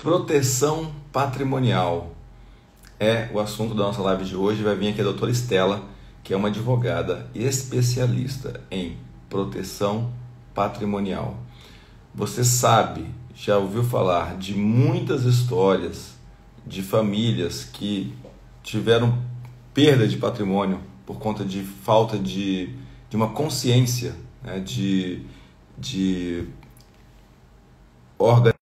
Proteção patrimonial é o assunto da nossa live de hoje. Vai vir aqui a doutora Estela, que é uma advogada especialista em proteção patrimonial. Você sabe, já ouviu falar de muitas histórias de famílias que tiveram perda de patrimônio por conta de falta de uma consciência, né, de organização.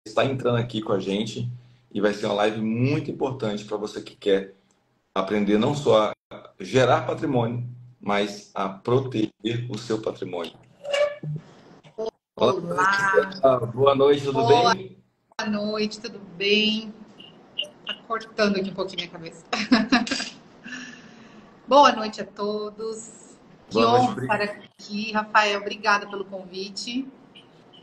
Está entrando aqui com a gente e vai ser uma live muito importante para você que quer aprender não só a gerar patrimônio, mas a proteger o seu patrimônio. Olá, boa noite, tudo boa bem? noite, tudo bem? Tá cortando aqui um pouquinho minha cabeça. Boa noite a todos. Que Boa noite, honra estar aqui, Rafael. Obrigada pelo convite.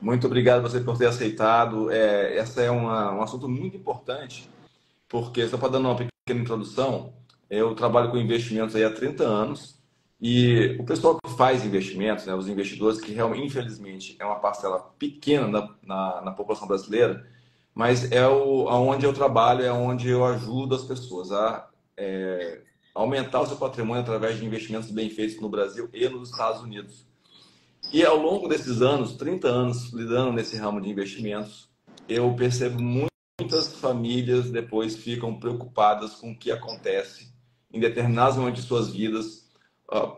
muito obrigado você por ter aceitado. Essa é um assunto muito importante, porque, só para dar uma pequena introdução, eu trabalho com investimentos aí há 30 anos e o pessoal que faz investimentos, né, os investidores, que realmente, infelizmente, é uma parcela pequena na população brasileira, mas aonde eu trabalho, é onde eu ajudo as pessoas a aumentar o seu patrimônio através de investimentos bem feitos no Brasil e nos Estados Unidos. E ao longo desses anos, 30 anos lidando nesse ramo de investimentos, eu percebo muitas famílias depois ficam preocupadas com o que acontece em determinados momentos de suas vidas,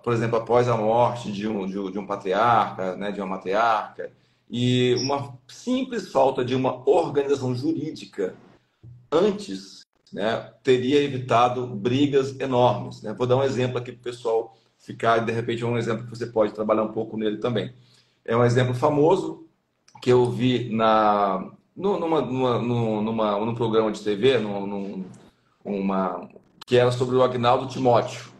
por exemplo, após a morte de um patriarca, né, de uma matriarca, e uma simples falta de uma organização jurídica antes, né, teria evitado brigas enormes, né? Vou dar um exemplo aqui para o pessoal ficar, de repente, um exemplo que você pode trabalhar um pouco nele também. É um exemplo famoso que eu vi num programa de TV, que era sobre o Agnaldo Timóteo.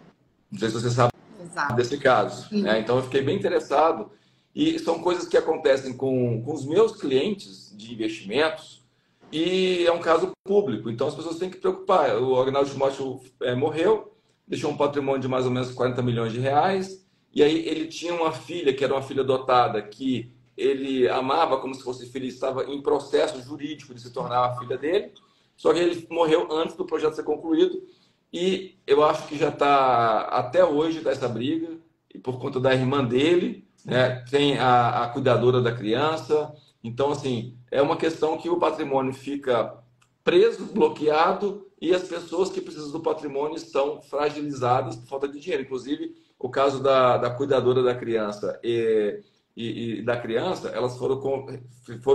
Não sei se você sabe Exato. desse caso, né? Então eu fiquei bem interessado. E são coisas que acontecem com os meus clientes de investimentos e é um caso público. Então as pessoas têm que preocupar. O Agnaldo Timóteo morreu, deixou um patrimônio de mais ou menos 40 milhões de reais. E aí ele tinha uma filha, que era uma filha adotada, que ele amava como se fosse filha, estava em processo jurídico de se tornar a filha dele. Só que ele morreu antes do projeto ser concluído. E eu acho que já está, até hoje, tá essa briga, e por conta da irmã dele, né, tem a cuidadora da criança. Então, assim, é uma questão que o patrimônio fica preso, bloqueado, e as pessoas que precisam do patrimônio estão fragilizadas por falta de dinheiro. Inclusive, o caso da cuidadora da criança e da criança, elas foram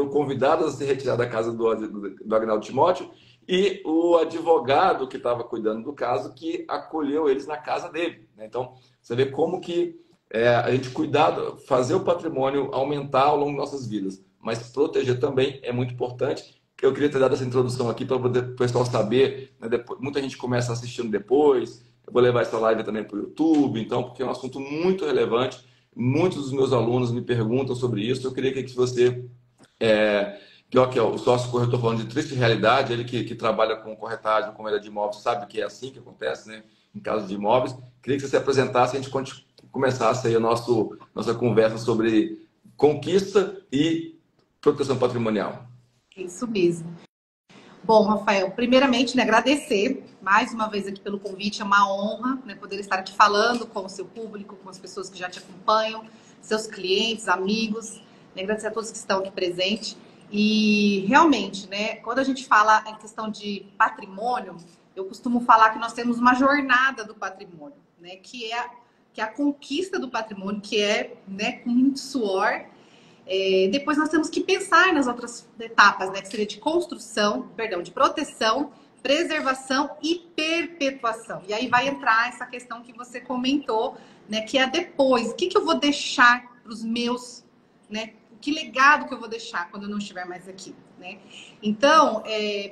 convidadas a se retirar da casa do Agnaldo Timóteo, e o advogado que estava cuidando do caso que acolheu eles na casa dele, né? Então, você vê como que a gente cuidar, fazer o patrimônio aumentar ao longo de nossas vidas, mas proteger também é muito importante. Eu queria ter dado essa introdução aqui para o pessoal saber, né? Muita gente começa assistindo depois, eu vou levar essa live também para o YouTube, então, porque é um assunto muito relevante. Muitos dos meus alunos me perguntam sobre isso. Eu queria que você... que é o sócio corretor falando de triste realidade, ele que trabalha com corretagem, com venda de imóveis, sabe que é assim que acontece, né? Em casos de imóveis. Queria que você se apresentasse e a gente começasse aí a nossa conversa sobre conquista e proteção patrimonial. Isso mesmo. Bom, Rafael, primeiramente, né, agradecer mais uma vez aqui pelo convite. É uma honra, né, poder estar aqui falando com o seu público, com as pessoas que já te acompanham, seus clientes, amigos. Né, agradecer a todos que estão aqui presentes. E realmente, né, quando a gente fala em questão de patrimônio, eu costumo falar que nós temos uma jornada do patrimônio, né, que é a conquista do patrimônio, que é, né, com muito suor. Depois nós temos que pensar nas outras etapas, né, que seria de construção, perdão, de proteção, preservação e perpetuação. E aí vai entrar essa questão que você comentou, né, que é depois. O que eu vou deixar para os meus, né? Que legado que eu vou deixar quando eu não estiver mais aqui, né? Então,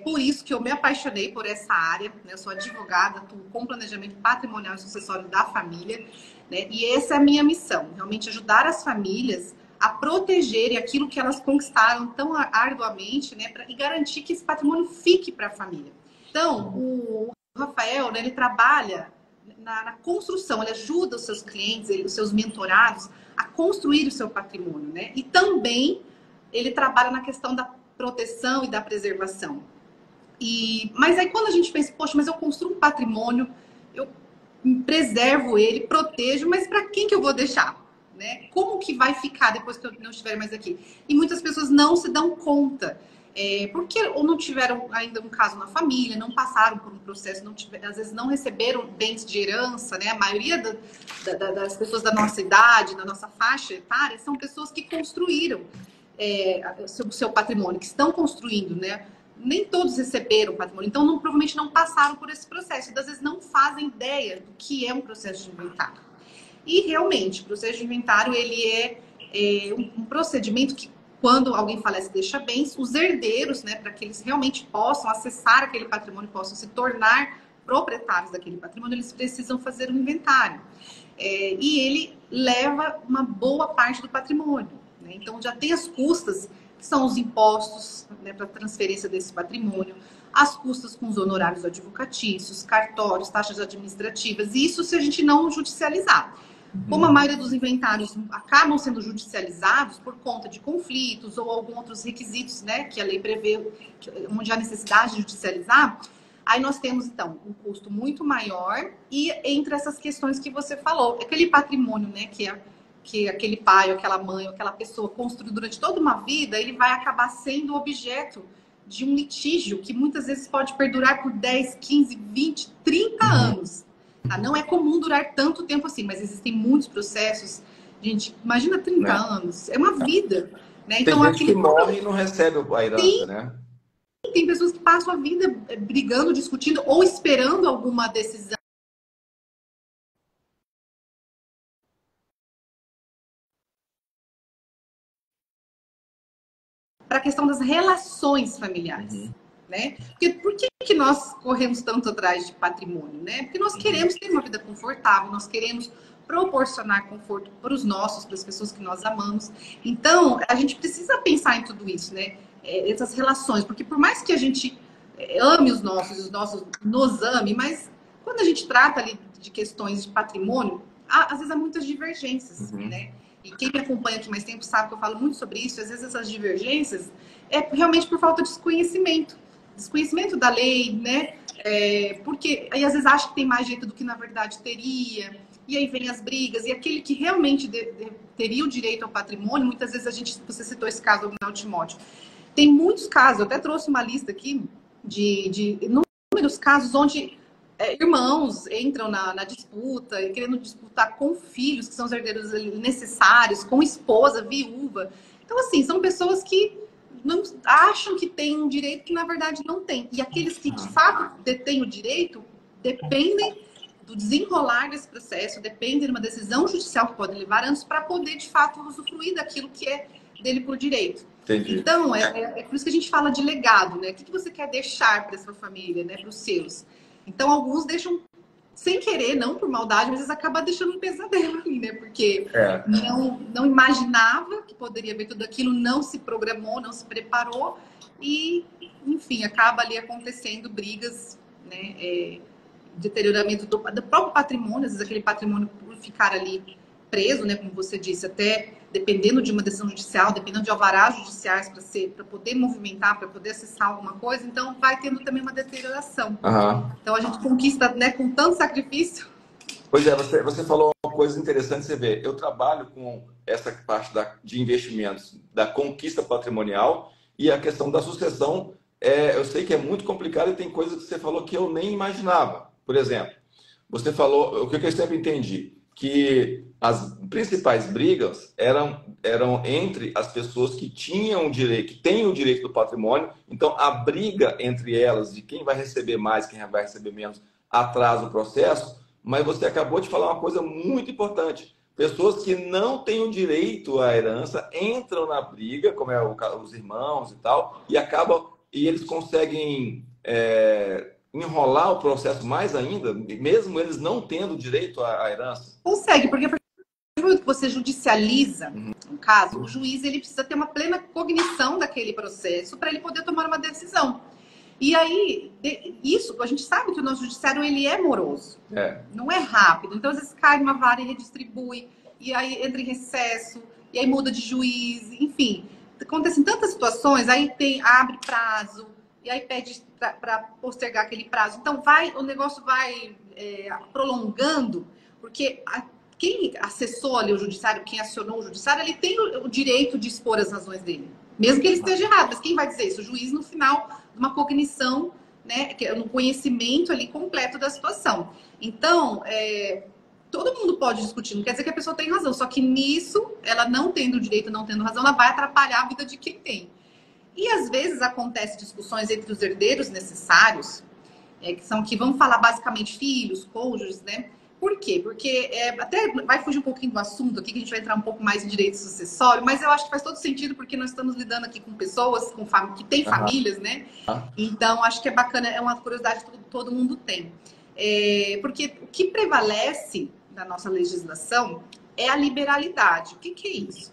por isso que eu me apaixonei por essa área, né? Eu sou advogada, atuo com planejamento patrimonial e sucessório da família, né? E essa é a minha missão, realmente ajudar as famílias a protegerem aquilo que elas conquistaram tão arduamente, né? E garantir que esse patrimônio fique para a família. Então, o Rafael, né, ele trabalha na construção, ele ajuda os seus clientes, os seus mentorados a construir o seu patrimônio, né? E também ele trabalha na questão da proteção e da preservação. Mas aí quando a gente pensa, poxa, mas eu construo um patrimônio, eu preservo ele, protejo, mas para quem que eu vou deixar? Né? Como que vai ficar depois que eu não estiver mais aqui? E muitas pessoas não se dão conta. Porque ou não tiveram ainda um caso na família, não passaram por um processo, às vezes não receberam bens de herança, né? A maioria das pessoas da nossa idade, da nossa faixa etária, são pessoas que construíram o seu patrimônio, que estão construindo, né? Nem todos receberam patrimônio, então provavelmente não passaram por esse processo, e às vezes não fazem ideia do que é um processo de inventário. E realmente, o processo de inventário ele é um procedimento que, quando alguém falece, deixa bens, os herdeiros, né, para que eles realmente possam acessar aquele patrimônio, possam se tornar proprietários daquele patrimônio, eles precisam fazer um inventário. E ele leva uma boa parte do patrimônio, né? Então, já tem as custas, que são os impostos, né, para transferência desse patrimônio, as custas com os honorários advocatícios, cartórios, taxas administrativas, e isso se a gente não judicializar. Como a maioria dos inventários acabam sendo judicializados por conta de conflitos ou alguns outros requisitos, né, que a lei prevê, onde há necessidade de judicializar, aí nós temos, então, um custo muito maior. E entre essas questões que você falou, aquele patrimônio, né, que aquele pai, ou aquela mãe, ou aquela pessoa construiu durante toda uma vida, ele vai acabar sendo objeto de um litígio que muitas vezes pode perdurar por 10, 15, 20, 30 anos. Tá? Não é comum durar tanto tempo assim, mas existem muitos processos. Gente, imagina 30 anos, é uma vida. Né? Então, tem gente que morre e não recebe a herança, né? Tem pessoas que passam a vida brigando, discutindo ou esperando alguma decisão. Para a questão das relações familiares. Né? Porque por que nós corremos tanto atrás de patrimônio? Né? Porque nós queremos ter uma vida confortável, nós queremos proporcionar conforto para os nossos, para as pessoas que nós amamos. Então, a gente precisa pensar em tudo isso, né? Essas relações, porque por mais que a gente ame os nossos nos ame, mas quando a gente trata ali de questões de patrimônio, às vezes há muitas divergências, né? E quem me acompanha aqui mais tempo sabe que eu falo muito sobre isso. Às vezes essas divergências é realmente por falta de desconhecimento da lei, né? Porque aí às vezes acha que tem mais jeito do que na verdade teria, e aí vem as brigas, e aquele que realmente teria o direito ao patrimônio, muitas vezes você citou esse caso do Agnaldo Timóteo, tem muitos casos, eu até trouxe uma lista aqui de inúmeros casos onde irmãos entram na disputa, querendo disputar com filhos, que são os herdeiros necessários, com esposa, viúva. Então, assim, são pessoas que não acham que têm um direito que, na verdade, não têm. E aqueles que, de fato, detêm o direito, dependem do desenrolar desse processo, dependem de uma decisão judicial que pode levar anos para poder, de fato, usufruir daquilo que é dele por direito. Entendi. Então, é por isso que a gente fala de legado, né? O que você quer deixar para sua família, né? Para os seus. Então, alguns deixam sem querer, não por maldade, mas eles acabam deixando um pesadelo ali, né? Porque não imaginava que poderia ver tudo aquilo, não se programou, não se preparou e, enfim, acaba ali acontecendo brigas, né? Deterioramento do próprio patrimônio, às vezes aquele patrimônio por ficar ali preso, né? Como você disse, até dependendo de uma decisão judicial, dependendo de alvarás judiciais para poder movimentar, para poder acessar alguma coisa, então vai tendo também uma deterioração. Então a gente conquista, né, com tanto sacrifício. Pois é, você falou uma coisa interessante, você vê, eu trabalho com essa parte de investimentos, da conquista patrimonial e a questão da sucessão, eu sei que é muito complicado e tem coisas que você falou que eu nem imaginava. Por exemplo, você falou, o que eu sempre entendi, que as principais brigas eram entre as pessoas que tinham o direito, que têm o direito do patrimônio. Então, a briga entre elas de quem vai receber mais, quem vai receber menos, atrasa o processo. Mas você acabou de falar uma coisa muito importante. Pessoas que não têm o direito à herança entram na briga, como os irmãos e tal, e eles conseguem enrolar o processo mais ainda, mesmo eles não tendo direito à herança? Consegue, porque a partir do momento que você judicializa um caso, o juiz ele precisa ter uma plena cognição daquele processo para ele poder tomar uma decisão. E aí, isso, a gente sabe que o nosso judiciário, ele é moroso. Não é rápido. Então, às vezes, cai numa vara e redistribui, e aí entra em recesso, e aí muda de juiz, enfim. Acontecem tantas situações, aí abre prazo, e aí pede para postergar aquele prazo. Então, o negócio vai prolongando, porque quem acessou ali o judiciário, quem acionou o judiciário, ele tem o direito de expor as razões dele. Mesmo que ele esteja errado. Mas quem vai dizer isso? O juiz, no final de uma cognição, né, no conhecimento ali completo da situação. Então, todo mundo pode discutir. Não quer dizer que a pessoa tem razão. Só que nisso, ela não tendo direito, não tendo razão, ela vai atrapalhar a vida de quem tem. E às vezes acontecem discussões entre os herdeiros necessários, que vão falar basicamente filhos, cônjuges, né? Por quê? Porque até vai fugir um pouquinho do assunto aqui, que a gente vai entrar um pouco mais em direito sucessório, mas eu acho que faz todo sentido, porque nós estamos lidando aqui com pessoas que têm famílias, né? Então, acho que é bacana, é uma curiosidade que todo mundo tem. Porque o que prevalece na nossa legislação é a liberalidade. O que é isso?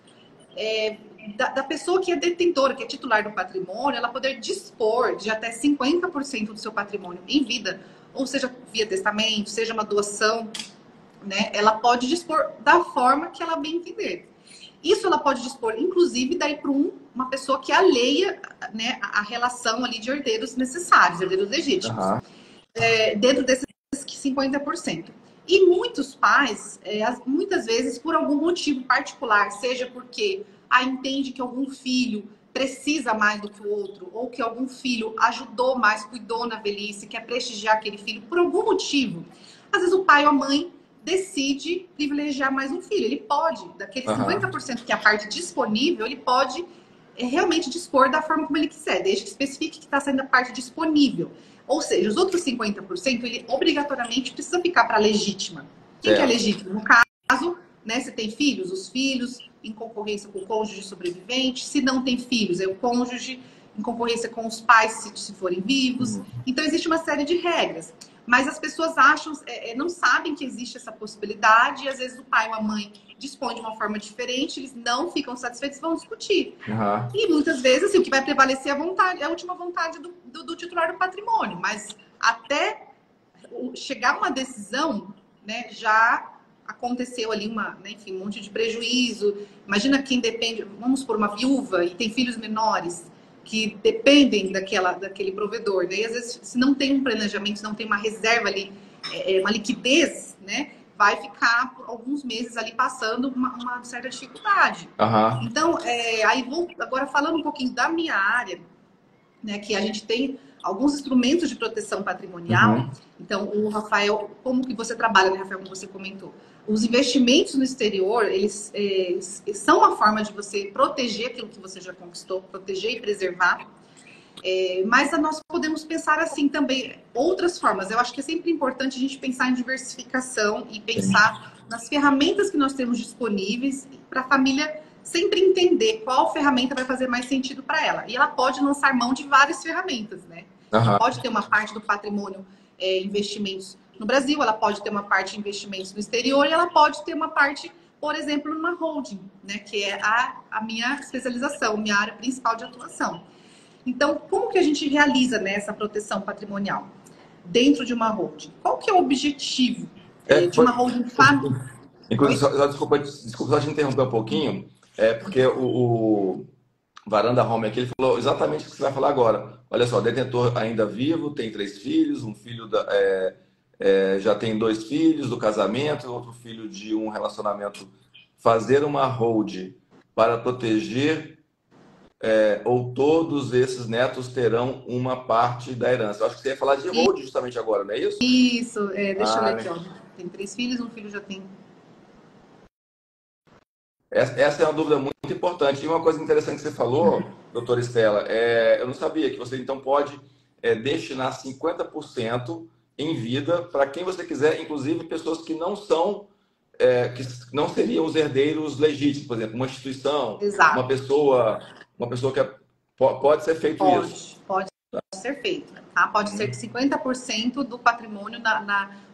Da pessoa que é detentora, que é titular do patrimônio, ela poder dispor de até 50% do seu patrimônio em vida, ou seja, via testamento, seja uma doação, né? Ela pode dispor da forma que ela bem entender. Isso ela pode dispor, inclusive, daí para uma pessoa que alheia, né, a relação ali de herdeiros necessários, herdeiros legítimos, dentro desses 50%. E muitos pais, muitas vezes, por algum motivo particular, seja porque entende que algum filho precisa mais do que o outro, ou que algum filho ajudou mais, cuidou na velhice, quer prestigiar aquele filho, por algum motivo. Às vezes o pai ou a mãe decide privilegiar mais um filho. Ele pode, daquele 50% que é a parte disponível, ele pode realmente dispor da forma como ele quiser, desde que especifique que está sendo a parte disponível. Ou seja, os outros 50%, ele obrigatoriamente precisa ficar para a legítima. Quem que é legítimo? No caso, né, se tem filhos, os filhos em concorrência com o cônjuge sobrevivente. Se não tem filhos, é o cônjuge em concorrência com os pais, se forem vivos. Então, existe uma série de regras. Mas as pessoas não sabem que existe essa possibilidade, e às vezes o pai ou a mãe dispõe de uma forma diferente, eles não ficam satisfeitos e vão discutir. E muitas vezes, assim, o que vai prevalecer é a última vontade do titular do patrimônio. Mas até chegar a uma decisão, né, já aconteceu ali enfim, um monte de prejuízo. Imagina quem depende, vamos por uma viúva e tem filhos menores que dependem daquele provedor, né? E às vezes, se não tem um planejamento, se não tem uma reserva ali, uma liquidez, né? Vai ficar por alguns meses ali passando uma certa dificuldade. Então, aí vou agora falando um pouquinho da minha área, né? Que a gente tem alguns instrumentos de proteção patrimonial. Então, o Rafael, como que você trabalha, né, Rafael, como você comentou? Os investimentos no exterior, eles são uma forma de você proteger aquilo que você já conquistou, proteger e preservar. Mas nós podemos pensar assim também, outras formas. Eu acho que é sempre importante a gente pensar em diversificação e pensar nas ferramentas que nós temos disponíveis para a família sempre entender qual ferramenta vai fazer mais sentido para ela. E ela pode lançar mão de várias ferramentas, né? Ela pode ter uma parte do patrimônio investimentos no Brasil, ela pode ter uma parte de investimentos no exterior, e ela pode ter uma parte, por exemplo, numa holding, né? Que é a minha especialização, minha área principal de atuação. Então, como que a gente realiza, né, essa proteção patrimonial dentro de uma holding? Qual que é o objetivo de uma holding familiar? Inclusive, desculpa só te interromper um pouquinho, porque o Varanda Home aqui, ele falou exatamente o que você vai falar agora. Olha só, detentor ainda vivo, tem 3 filhos, um filho já tem 2 filhos do casamento, outro filho de um relacionamento. Fazer uma hold para proteger ou todos esses netos terão uma parte da herança. Eu acho que você ia falar de hold justamente agora, não é isso? Isso, deixa eu ler aqui, ó. Tem 3 filhos, um filho já tem. Essa é uma dúvida muito importante. E uma coisa interessante que você falou, doutora Estela, eu não sabia que você então pode destinar 50% em vida para quem você quiser, inclusive pessoas que não são, que não seriam os herdeiros legítimos, por exemplo, uma instituição, Exato. uma pessoa que pode ser feito isso. Pode ser feito. Tá? Pode ser que 50% do patrimônio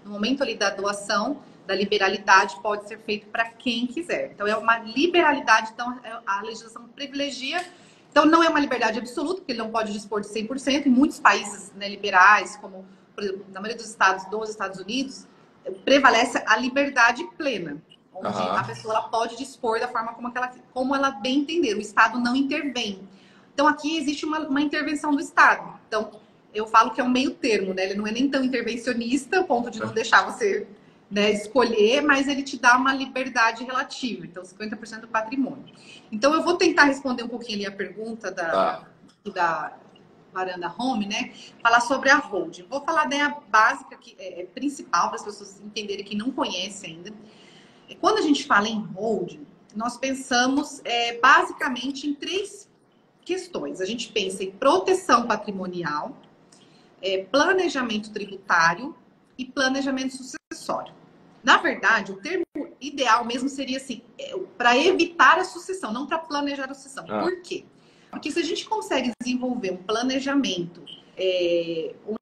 no momento ali da doação, da liberalidade, pode ser feito para quem quiser. Então, é uma liberalidade. Então, a legislação privilegia Então, não é uma liberdade absoluta, porque ele não pode dispor de 100%. Em muitos países, né, liberais, como, por exemplo, na maioria dos Estados Unidos, prevalece a liberdade plena, onde a pessoa ela pode dispor da forma como ela bem entender. O Estado não intervém. Então, aqui existe uma intervenção do Estado. Então, eu falo que é um meio termo, né? Ele não é nem tão intervencionista, ao ponto de não deixar você, né, escolher, mas ele te dá uma liberdade relativa. Então, 50% do patrimônio. Então, eu vou tentar responder um pouquinho ali a pergunta da Varanda Home, né? Falar sobre a holding. Vou falar da básica, que é principal para as pessoas entenderem que não conhecem ainda. Quando a gente fala em holding, nós pensamos basicamente em 3 questões. A gente pensa em proteção patrimonial, planejamento tributário e planejamento sucessório. Na verdade, o termo ideal mesmo seria assim, para evitar a sucessão, não para planejar a sucessão. Por quê? Porque se a gente consegue desenvolver um planejamento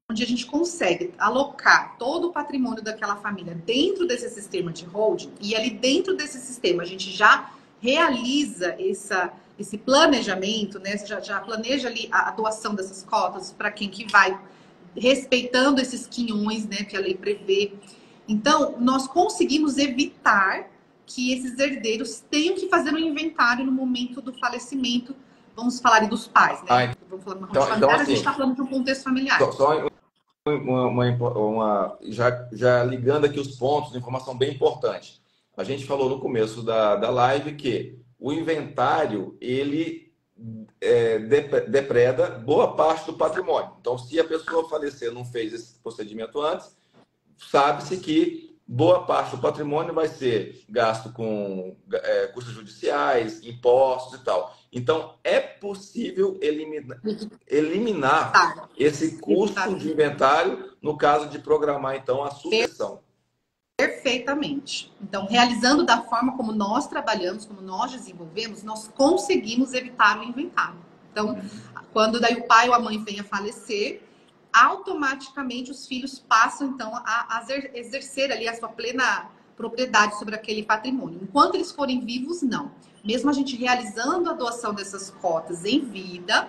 onde a gente consegue alocar todo o patrimônio daquela família dentro desse sistema de holding, e ali dentro desse sistema a gente já realiza esse planejamento, né? Você já planeja ali a doação dessas cotas para quem que vai, respeitando esses quinhões, né, que a lei prevê. Então, nós conseguimos evitar que esses herdeiros tenham que fazer um inventário no momento do falecimento. Vamos falar dos pais, né? Vamos falar de uma familiar, então, assim, a gente está falando de um contexto familiar. Só já ligando aqui os pontos de informação bem importante. A gente falou no começo da live que o inventário, ele depreda boa parte do patrimônio. Então, se a pessoa falecer e não fez esse procedimento antes, sabe-se que boa parte do patrimônio vai ser gasto com custos judiciais, impostos e tal. Então, é possível eliminar esse custo de inventário no caso de programar, então, a sucessão. Perfeitamente. Então, realizando da forma como nós trabalhamos, como nós desenvolvemos, nós conseguimos evitar o inventário. Então, quando daí o pai ou a mãe vem a falecer, automaticamente os filhos passam, então, a exercer ali a sua plena propriedade sobre aquele patrimônio. Enquanto eles forem vivos, não. Mesmo a gente realizando a doação dessas cotas em vida,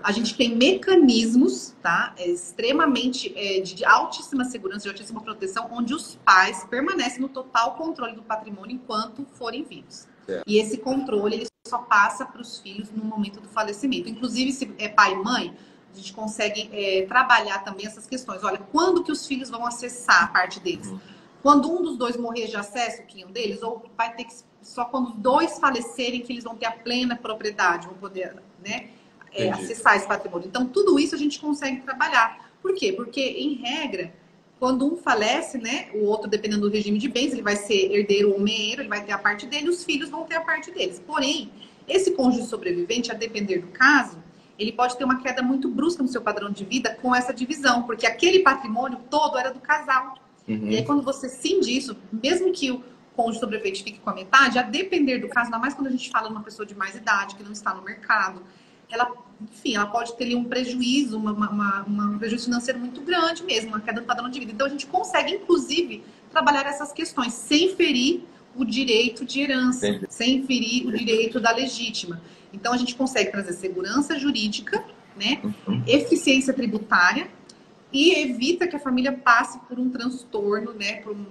a gente tem mecanismos, tá? Extremamente de altíssima segurança, de altíssima proteção, onde os pais permanecem no total controle do patrimônio enquanto forem vivos. E esse controle ele só passa para os filhos no momento do falecimento. Inclusive, se é pai e mãe, a gente consegue trabalhar também essas questões. Olha, quando que os filhos vão acessar a parte deles? Quando um dos dois morrer, já acessa o quinhão deles? Ou vai ter que só quando os dois falecerem que eles vão ter a plena propriedade, vão poder, né, acessar esse patrimônio. Então, tudo isso a gente consegue trabalhar. Por quê? Porque, em regra, quando um falece, né, o outro, dependendo do regime de bens, ele vai ser herdeiro ou meeiro, ele vai ter a parte dele, os filhos vão ter a parte deles. Porém, esse cônjuge sobrevivente, a depender do caso, ele pode ter uma queda muito brusca no seu padrão de vida com essa divisão, porque aquele patrimônio todo era do casal. E aí, quando você cinde isso, mesmo que o cônjuge sobrevivente fique com a metade, a depender do caso, ainda mais quando a gente fala de uma pessoa de mais idade, que não está no mercado, ela, enfim, ela pode ter ali um prejuízo, um prejuízo financeiro muito grande mesmo, uma queda no padrão de vida. Então, a gente consegue, inclusive, trabalhar essas questões sem ferir o direito de herança, sem ferir o direito da legítima. Então, a gente consegue trazer segurança jurídica, né, eficiência tributária e evita que a família passe por um transtorno, né, por um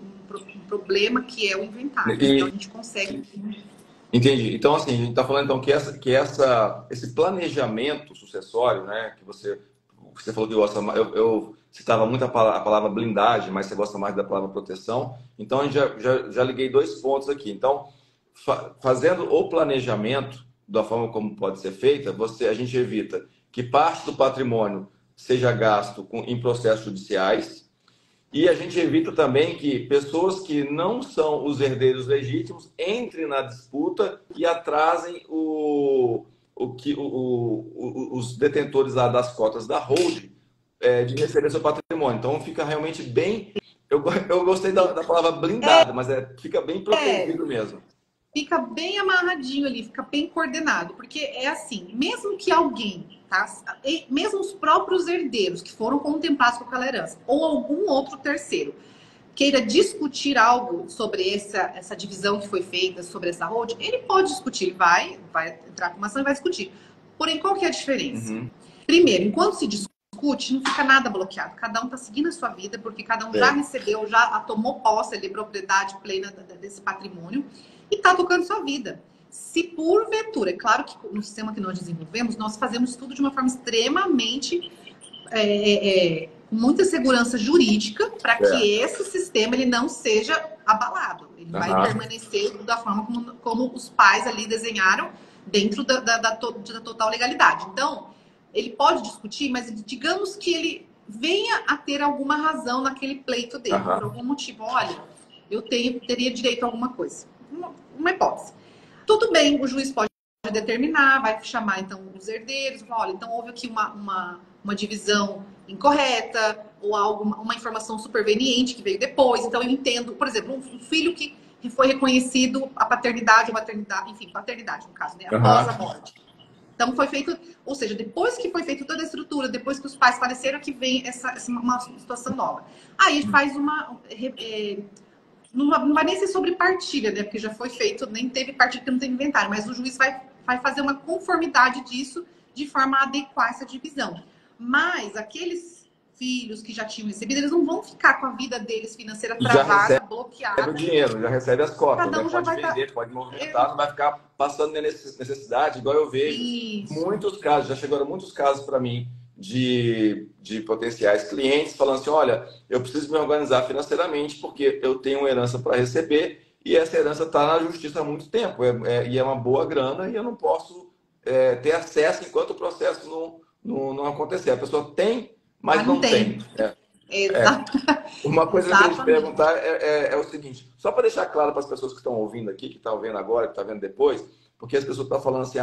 problema que é o inventário. Então, a gente consegue... Entendi. Então, assim, a gente está falando então, que esse planejamento sucessório, né, que você falou que gosta mais, eu citava muito a palavra blindagem, mas você gosta mais da palavra proteção. Então, a gente já liguei 2 pontos aqui. Então, fazendo o planejamento da forma como pode ser feita, a gente evita que parte do patrimônio seja gasto em processos judiciais e a gente evita também que pessoas que não são os herdeiros legítimos entrem na disputa e atrasem os detentores lá das cotas da holding de receber seu patrimônio. Então fica realmente bem... Eu gostei da palavra blindado, mas fica bem protegido mesmo. Fica bem amarradinho ali, fica bem coordenado. Porque é assim, mesmo que alguém, tá? Mesmo os próprios herdeiros que foram contemplados com aquela herança, ou algum outro terceiro, queira discutir algo sobre essa divisão que foi feita, sobre essa holding, ele pode discutir, ele vai entrar com uma ação e vai discutir. Porém, qual que é a diferença? Uhum. Primeiro, enquanto se discute, não fica nada bloqueado. Cada um está seguindo a sua vida, porque cada um já recebeu, já tomou posse ali, propriedade plena desse patrimônio e está tocando sua vida. Se porventura, é claro que no sistema que nós desenvolvemos, nós fazemos tudo de uma forma extremamente com muita segurança jurídica para que esse sistema ele não seja abalado. Ele vai permanecer da forma como os pais ali desenharam dentro da total legalidade. Então, ele pode discutir, mas digamos que ele venha a ter alguma razão naquele pleito dele, por algum motivo. Olha, eu teria direito a alguma coisa. Uma hipótese. Tudo bem, o juiz pode determinar, vai chamar então os herdeiros, falar, olha, então houve aqui uma divisão incorreta, ou uma informação superveniente que veio depois. Então eu entendo, por exemplo, um filho que foi reconhecido a paternidade ou maternidade, enfim, paternidade no caso, né, após a morte. Então foi feito, ou seja, depois que foi feita toda a estrutura, depois que os pais faleceram, que vem uma situação nova. Aí faz não vai nem ser sobre partilha, né? Porque já foi feito, nem teve partilha, porque não tem inventário, mas o juiz vai fazer uma conformidade disso de forma a adequar essa divisão. Mas aqueles filhos que já tinham recebido, eles não vão ficar com a vida deles financeira travada, bloqueada. Já recebe o dinheiro, já recebe as cotas, Cada um já pode vai vender, pode movimentar, não vai ficar passando necessidade, igual eu vejo. Isso. Muitos casos, já chegaram muitos casos para mim de potenciais clientes falando assim, olha, eu preciso me organizar financeiramente porque eu tenho uma herança para receber e essa herança está na justiça há muito tempo e é uma boa grana e eu não posso ter acesso enquanto o processo não acontecer. A pessoa tem, mas não tem. Exato. Uma coisa que eu queria te perguntar é o seguinte, só para deixar claro para as pessoas que estão ouvindo aqui, que estão vendo agora, que estão vendo depois, porque as pessoas estão falando assim,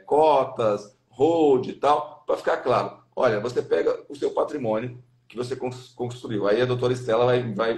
cotas, hold e tal, para ficar claro. Olha, você pega o seu patrimônio que você construiu. Aí a doutora Estela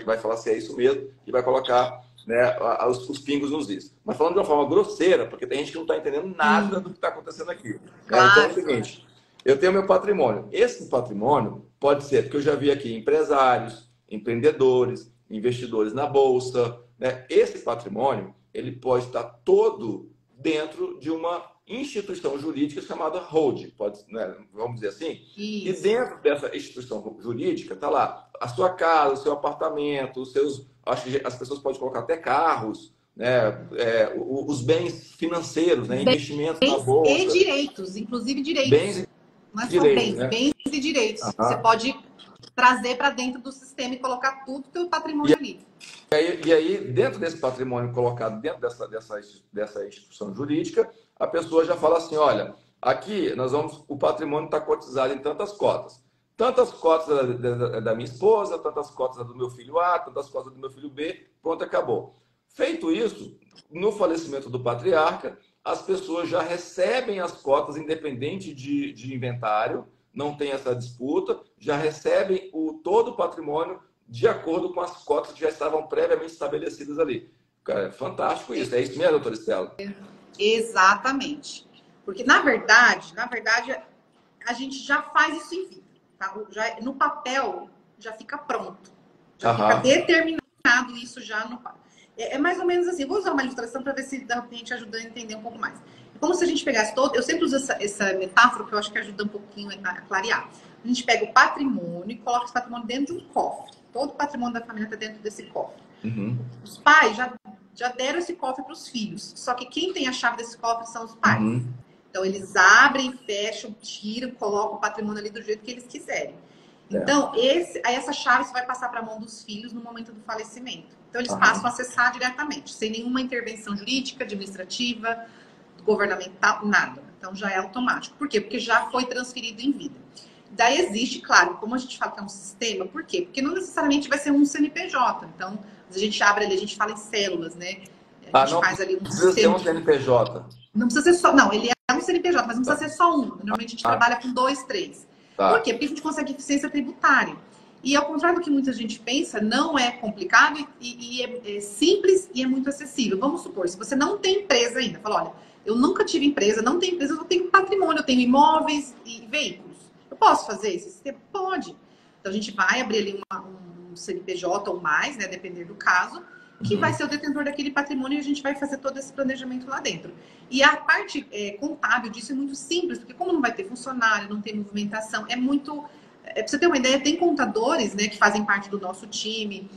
vai falar se é isso mesmo e vai colocar, né, os pingos nos is. Mas falando de uma forma grosseira, porque tem gente que não está entendendo nada do que está acontecendo aqui. Claro. Então é o seguinte, eu tenho meu patrimônio. Esse patrimônio pode ser, porque eu já vi aqui empresários, empreendedores, investidores na bolsa, né? Esse patrimônio, ele pode estar todo dentro de uma instituição jurídica chamada hold, né, vamos dizer assim. Isso. E dentro dessa instituição jurídica está lá a sua casa, o seu apartamento, acho que as pessoas podem colocar até carros, né, os bens financeiros, né, investimentos na bolsa. E direitos, inclusive direitos. Não é só bens, né? Bens e direitos. Você pode trazer para dentro do sistema e colocar tudo o teu patrimônio ali. E aí, dentro desse patrimônio colocado dentro dessa instituição jurídica, a pessoa já fala assim, olha, aqui o patrimônio está cotizado em tantas cotas. Tantas cotas da minha esposa, tantas cotas do meu filho A, tantas cotas do meu filho B, pronto, acabou. Feito isso, no falecimento do patriarca, as pessoas já recebem as cotas independente de inventário, não tem essa disputa, já recebem todo o patrimônio de acordo com as cotas que já estavam previamente estabelecidas ali. Cara, é fantástico isso. É isso mesmo, doutora Estela? Exatamente. Porque, na verdade, a gente já faz isso em vida. Tá? No papel, já fica pronto. Já fica determinado isso já no papel. É mais ou menos assim. Vou usar uma ilustração para ver se de repente ajuda a entender um pouco mais. É como se a gente pegasse eu sempre uso essa metáfora que eu acho que ajuda um pouquinho a clarear. A gente pega o patrimônio e coloca esse patrimônio dentro de um cofre. Todo o patrimônio da família está dentro desse cofre. Uhum. Os pais já deram esse cofre para os filhos. Só que quem tem a chave desse cofre são os pais. Uhum. Então, eles abrem, fecham, tiram, colocam o patrimônio ali do jeito que eles quiserem. Então, essa chave vai passar para a mão dos filhos no momento do falecimento. Então, eles passam a acessar diretamente, sem nenhuma intervenção jurídica, administrativa, governamental, nada. Então, já é automático. Por quê? Porque já foi transferido em vida. Daí existe, claro, como a gente fala que é um sistema, por quê? Porque não necessariamente vai ser um CNPJ. Então, a gente abre ali, a gente fala em células, né? A gente faz ali um precisa ser um CNPJ. Não precisa ser só... Não, ele é um CNPJ, mas não precisa ser só um. Normalmente a gente trabalha com 2, 3. Por quê? Porque a gente consegue eficiência tributária. E ao contrário do que muita gente pensa, não é complicado e é simples e é muito acessível. Vamos supor, se você não tem empresa ainda, fala, olha, eu nunca tive empresa, não tenho empresa, eu tenho patrimônio, eu tenho imóveis e veículos. Eu posso fazer esse sistema? Pode. Então a gente vai abrir ali um CNPJ ou mais, né, dependendo do caso, que vai ser o detentor daquele patrimônio, e a gente vai fazer todo esse planejamento lá dentro. E a parte contábil disso é muito simples, porque como não vai ter funcionário, não tem movimentação, é muito... Para você ter uma ideia, tem contadores, né, que fazem parte do nosso time,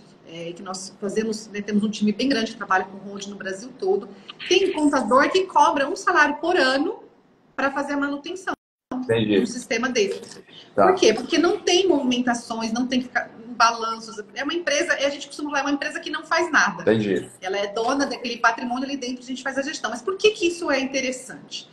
que nós fazemos, né, temos um time bem grande que trabalha com holding no Brasil todo. Tem contador que cobra um salário por ano para fazer a manutenção de um sistema desse. Tá. Por quê? Porque não tem movimentações, não tem que ficar em balanços. É uma empresa, a gente costuma falar, é uma empresa que não faz nada. Entendi. Ela é dona daquele patrimônio ali dentro, a gente faz a gestão. Mas por que que isso é interessante?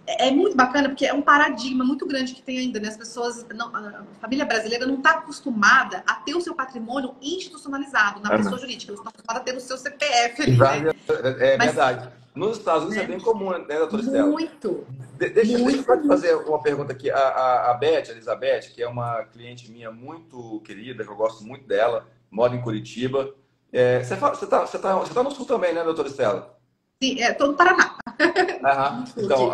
É muito bacana, porque é um paradigma muito grande que tem ainda, né? As pessoas, a família brasileira não está acostumada a ter o seu patrimônio institucionalizado na pessoa jurídica. Eles estão acostumados a ter o seu CPF ali, né? Verdade. Nos Estados Unidos é bem comum, né, doutora Estela? Muito. Deixa eu fazer uma pergunta aqui. A Beth, a Elizabeth, que é uma cliente minha muito querida, que eu gosto muito dela, mora em Curitiba. Você tá no Sul também, né, doutora Estela? Sim, estou no Paraná. Então,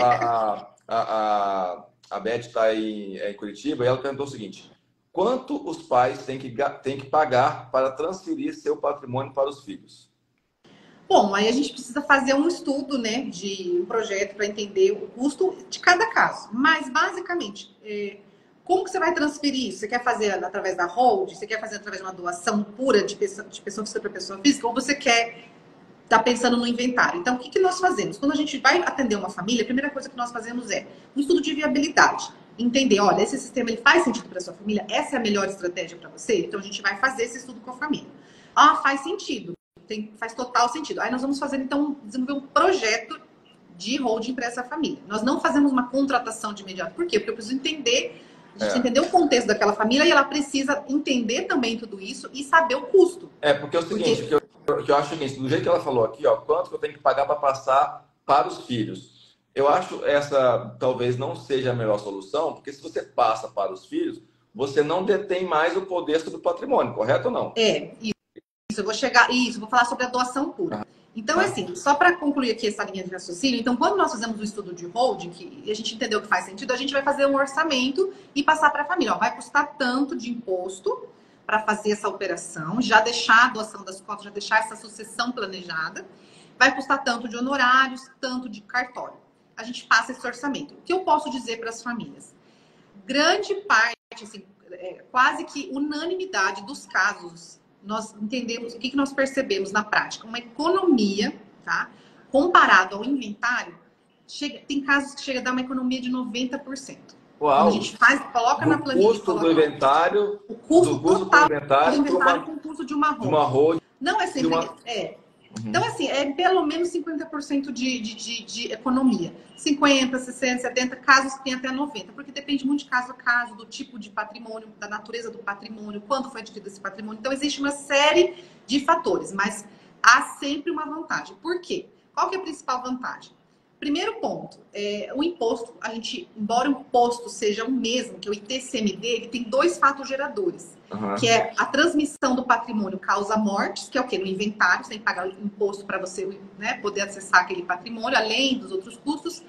a Beth está em Curitiba e ela perguntou o seguinte: quanto os pais têm que pagar para transferir seu patrimônio para os filhos? Bom, aí a gente precisa fazer um estudo, né, de um projeto para entender o custo de cada caso. Mas, basicamente, como que você vai transferir isso? Você quer fazer através da hold? Você quer fazer através de uma doação pura de pessoa física para pessoa física? Ou você quer estar pensando no inventário? Então, o que nós fazemos? Quando a gente vai atender uma família, a primeira coisa que nós fazemos é um estudo de viabilidade. Entender, olha, esse sistema ele faz sentido para sua família? Essa é a melhor estratégia para você? Então, a gente vai fazer esse estudo com a família. Faz sentido. Faz total sentido. Aí nós vamos fazer, então, desenvolver um projeto de holding para essa família. Nós não fazemos uma contratação de imediato. Por quê? Porque eu preciso entender, entender o contexto daquela família e ela precisa entender também tudo isso e saber o custo. Porque é o seguinte, que eu acho que do jeito que ela falou aqui, quanto que eu tenho que pagar para passar para os filhos. Eu acho essa talvez não seja a melhor solução, porque se você passa para os filhos, você não detém mais o poder sobre o patrimônio, correto ou não? Isso, vou falar sobre a doação pura. Então, assim, só para concluir aqui essa linha de raciocínio, então, quando nós fazemos o estudo de holding, que a gente entendeu que faz sentido, a gente vai fazer um orçamento e passar para a família. Vai custar tanto de imposto para fazer essa operação, já deixar a doação das cotas, já deixar essa sucessão planejada. Vai custar tanto de honorários, tanto de cartório. A gente passa esse orçamento. O que eu posso dizer para as famílias? Grande parte, assim, quase que unanimidade dos casos, nós entendemos, o que nós percebemos na prática? Uma economia, tá? Comparado ao inventário, tem casos que chega a dar uma economia de 90%. Uau! Quando a gente coloca na planilha... O custo do inventário... O custo total do inventário com o custo de uma hold. Não é sempre... Então, assim, é pelo menos 50% de economia. 50, 60, 70, casos que tem até 90%. Porque depende muito de caso a caso, do tipo de patrimônio, da natureza do patrimônio, quando foi adquirido esse patrimônio. Então, existe uma série de fatores, mas há sempre uma vantagem. Por quê? Qual que é a principal vantagem? Primeiro ponto, o imposto, embora o imposto seja o mesmo, que é o ITCMD, ele tem dois fatos geradores. Que é a transmissão do patrimônio causa mortes, que é o quê? No inventário, você tem que pagar o imposto para você, né, poder acessar aquele patrimônio, além dos outros custos.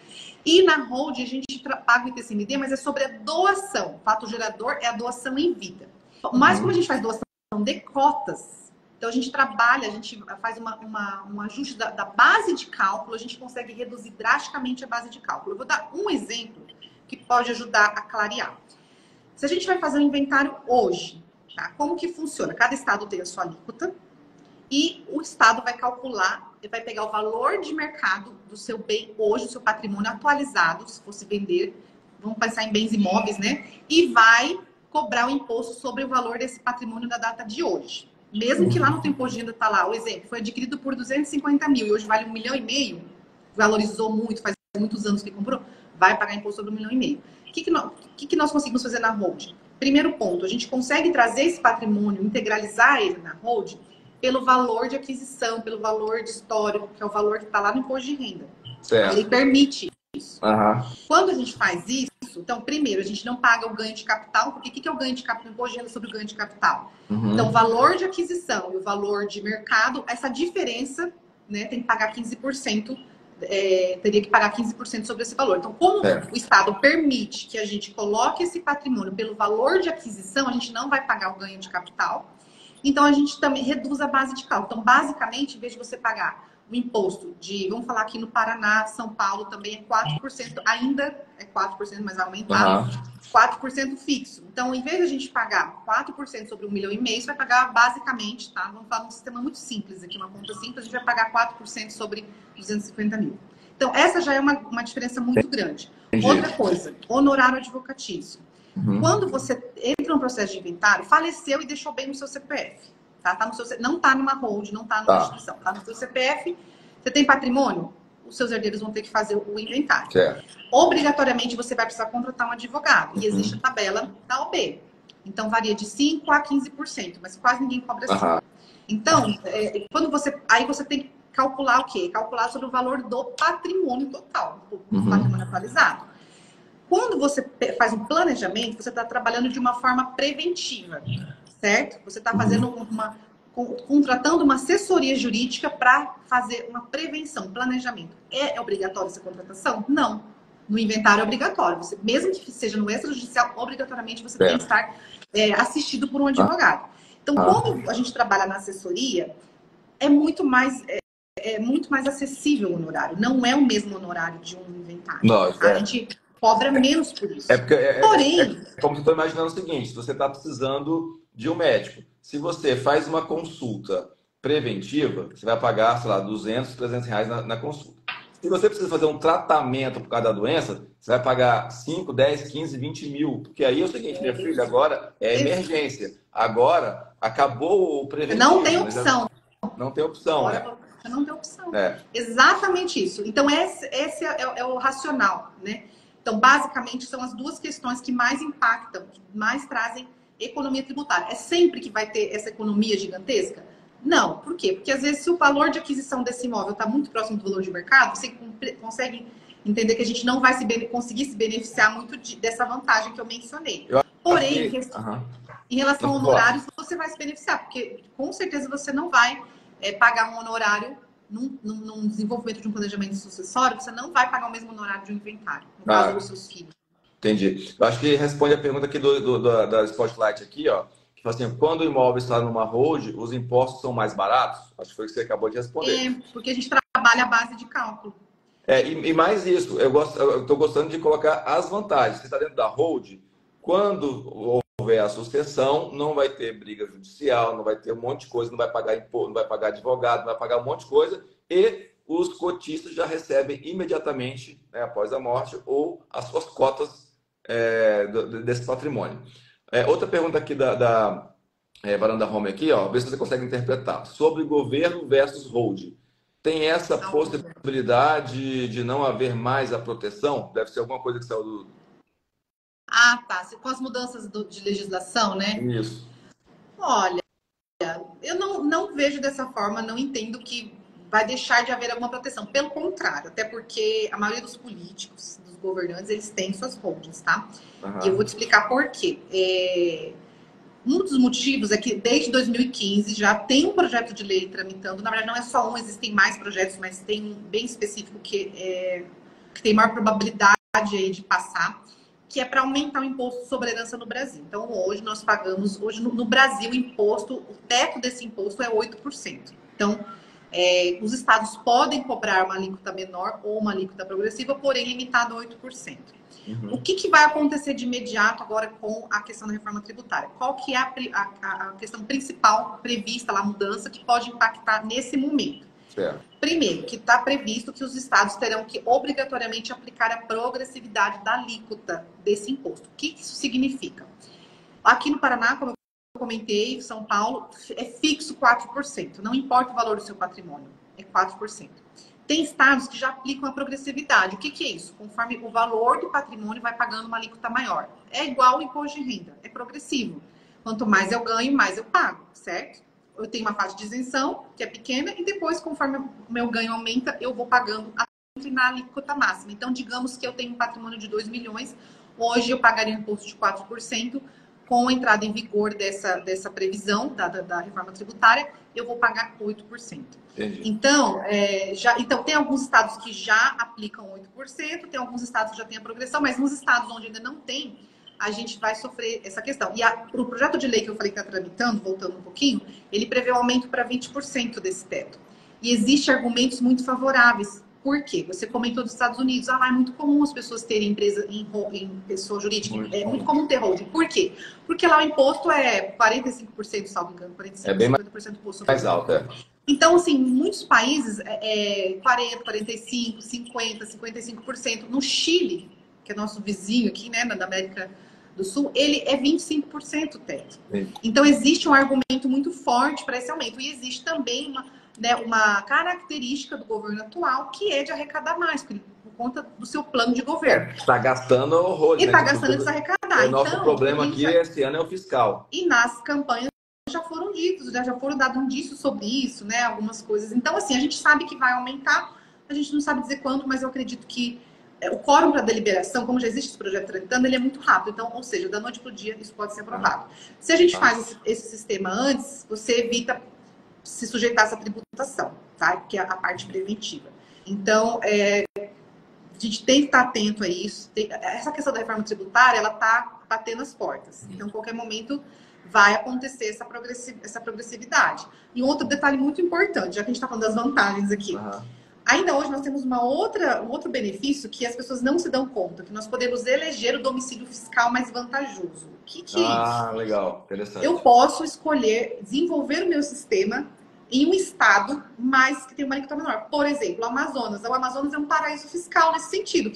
E na hold a gente paga o ITCMD, mas é sobre a doação. O fato gerador é a doação em vida. Mas como a gente faz doação de cotas, então a gente trabalha, a gente faz um ajuste da base de cálculo, a gente consegue reduzir drasticamente a base de cálculo. Eu vou dar um exemplo que pode ajudar a clarear. Se a gente vai fazer um inventário hoje, tá? Como que funciona? Cada estado tem a sua alíquota e o estado vai calcular, ele vai pegar o valor de mercado do seu bem hoje, do seu patrimônio atualizado, se fosse vender, vamos pensar em bens imóveis, né? E vai cobrar o imposto sobre o valor desse patrimônio da data de hoje. Mesmo que lá no tempo de renda está lá, o exemplo, foi adquirido por 250 mil e hoje vale 1,5 milhão, valorizou muito, faz muitos anos que comprou, vai pagar imposto sobre 1,5 milhão. O que nós conseguimos fazer na holding? Primeiro ponto, a gente consegue trazer esse patrimônio, integralizar ele na holding pelo valor de aquisição, pelo valor de histórico, que é o valor que está lá no imposto de renda. Certo. Ele permite isso. Quando a gente faz isso, então, primeiro, a gente não paga o ganho de capital, porque o que é o ganho de capital? Imposto de renda sobre o ganho de capital. Então, o valor de aquisição e o valor de mercado, essa diferença, né, tem que pagar 15%, teria que pagar 15% sobre esse valor. Então, como o Estado permite que a gente coloque esse patrimônio pelo valor de aquisição, a gente não vai pagar o ganho de capital. Então, a gente também reduz a base de cálculo. Então, basicamente, em vez de você pagar o imposto de, vamos falar aqui no Paraná, São Paulo também é 4%, ainda é 4%, mas aumentado, 4% fixo. Então, em vez de a gente pagar 4% sobre 1,5 milhão, você vai pagar basicamente, tá? Vamos falar de um sistema muito simples aqui, uma conta simples, a gente vai pagar 4% sobre 250 mil. Então, essa já é uma diferença muito grande. Entendi. Outra coisa, honorário advocatício. Quando você entra no processo de inventário, faleceu e deixou bem no seu CPF. Tá? Não está numa hold, não está numa instituição. Está no seu CPF, você tem patrimônio, os seus herdeiros vão ter que fazer o inventário. Certo. Obrigatoriamente, você vai precisar contratar um advogado. E existe a tabela da OB. Então, varia de 5% a 15%, mas quase ninguém cobra assim. Então, aí você tem que calcular o quê? Calcular sobre o valor do patrimônio total, do patrimônio atualizado. Quando você faz um planejamento, você está trabalhando de uma forma preventiva, certo? Você está fazendo contratando uma assessoria jurídica para fazer uma prevenção, planejamento. É obrigatório essa contratação? Não. No inventário é obrigatório. Você, mesmo que seja no extrajudicial, obrigatoriamente você tem que estar assistido por um advogado. Então, quando a gente trabalha na assessoria, é muito mais acessível o honorário. Não é o mesmo honorário de um inventário. A gente cobra menos por isso. Porém, como você está imaginando o seguinte, se você está precisando de um médico, se você faz uma consulta preventiva, você vai pagar, sei lá, 200, 300 reais na consulta. Se você precisa fazer um tratamento por causa da doença, você vai pagar 5, 10, 15, 20 mil. Porque aí é o seguinte, minha filha, agora é emergência. Agora acabou o preventivo. Não tem opção. Não tem opção, Você não tem opção. Exatamente isso. Então, esse é o racional, né? Então, basicamente, são as duas questões que mais impactam, que mais trazem economia tributária. É sempre que vai ter essa economia gigantesca? Não. Por quê? Porque, às vezes, se o valor de aquisição desse imóvel está muito próximo do valor de mercado, você consegue entender que a gente não vai conseguir se beneficiar muito dessa vantagem que eu mencionei. Porém, em relação a honorários, você vai se beneficiar, porque, com certeza, você não vai pagar um honorário num desenvolvimento de um planejamento sucessório, você não vai pagar o mesmo honorário de um inventário, no caso dos seus filhos. Entendi. Eu acho que responde a pergunta aqui da Spotlight aqui, ó. Que fala assim, quando o imóvel está numa hold, os impostos são mais baratos? Acho que foi o que você acabou de responder. Porque a gente trabalha a base de cálculo. E mais isso, eu estou gostando de colocar as vantagens. Você está dentro da hold, quando houver a sucessão, não vai ter briga judicial, não vai ter um monte de coisa, não vai pagar imposto, não vai pagar advogado, não vai pagar um monte de coisa, e os cotistas já recebem imediatamente, né, após a morte, ou as suas cotas desse patrimônio. Outra pergunta aqui da Varanda Home aqui, ó, ver se você consegue interpretar. Sobre governo versus hold. Tem essa possibilidade de não haver mais a proteção? Deve ser alguma coisa que saiu do... Tá. Com as mudanças de legislação, né? Isso. Olha, eu não vejo dessa forma, não entendo que vai deixar de haver alguma proteção. Pelo contrário, até porque a maioria dos políticos, dos governantes, eles têm suas holdings, tá? E eu vou te explicar por quê. Um dos motivos é que desde 2015 já tem um projeto de lei tramitando. Na verdade, não é só um, existem mais projetos, mas tem um bem específico que tem maior probabilidade aí de passar, que é para aumentar o imposto sobre herança no Brasil. Então, hoje nós pagamos, no Brasil, o teto desse imposto é 8%. Então, os estados podem cobrar uma alíquota menor ou uma alíquota progressiva, porém limitada a 8%. O que vai acontecer de imediato agora com a questão da reforma tributária? Qual que é a questão principal prevista lá, a mudança que pode impactar nesse momento? Primeiro, que está previsto que os estados terão que obrigatoriamente aplicar a progressividade da alíquota desse imposto. O que isso significa? Aqui no Paraná, como eu comentei, São Paulo, é fixo 4%. Não importa o valor do seu patrimônio, é 4%. Tem estados que já aplicam a progressividade. O que é isso? Conforme o valor do patrimônio vai pagando uma alíquota maior. É igual o imposto de renda, é progressivo. Quanto mais eu ganho, mais eu pago, certo? Eu tenho uma faixa de isenção, que é pequena, e depois, conforme o meu ganho aumenta, eu vou pagando na alíquota máxima. Então, digamos que eu tenho um patrimônio de 2 milhões, hoje eu pagaria um imposto de 4%, com a entrada em vigor dessa previsão da reforma tributária, eu vou pagar 8%. Entendi. Então, tem alguns estados que já aplicam 8%, tem alguns estados que já têm a progressão, mas nos estados onde ainda não tem, a gente vai sofrer essa questão. E o projeto de lei que eu falei que está tramitando, voltando um pouquinho, ele prevê um aumento para 20% desse teto. E existem argumentos muito favoráveis. Por quê? Você comentou dos Estados Unidos. Lá é muito comum as pessoas terem empresa em pessoa jurídica. É muito comum ter holding. Por quê? Porque lá o imposto é 45%, salvo engano, 45%, É bem 50% imposto. mais alto, é. Então, assim, em muitos países, 40%, 45%, 50%, 55%. No Chile, que é nosso vizinho aqui, né, na América do Sul, ele é 25% o teto. Sim. Então, existe um argumento muito forte para esse aumento. E existe também uma característica do governo atual, que é de arrecadar mais, por conta do seu plano de governo. Está gastando horrores. E está gastando de arrecadar. O nosso problema aqui esse ano é o fiscal. E nas campanhas já foram ditos, já foram dados indícios sobre isso, né? Algumas coisas. Então, assim, a gente sabe que vai aumentar, a gente não sabe dizer quanto, mas eu acredito que o quórum para deliberação, como já existe esse projeto tramitando, ele é muito rápido. Então, ou seja, da noite para o dia, isso pode ser aprovado. Se a gente faz esse sistema antes, você evita se sujeitar a essa tributação, tá? Que é a parte preventiva. Então, a gente tem que estar atento a isso. Essa questão da reforma tributária, ela está batendo as portas. Então, em qualquer momento, vai acontecer essa progressividade. E um outro detalhe muito importante, já que a gente está falando das vantagens aqui. Ainda hoje nós temos um outro benefício que as pessoas não se dão conta, que nós podemos eleger o domicílio fiscal mais vantajoso. O que é isso? Ah, legal, interessante. Eu posso escolher desenvolver o meu sistema em um estado mais que tem uma alíquota menor. Por exemplo, o Amazonas. O Amazonas é um paraíso fiscal nesse sentido.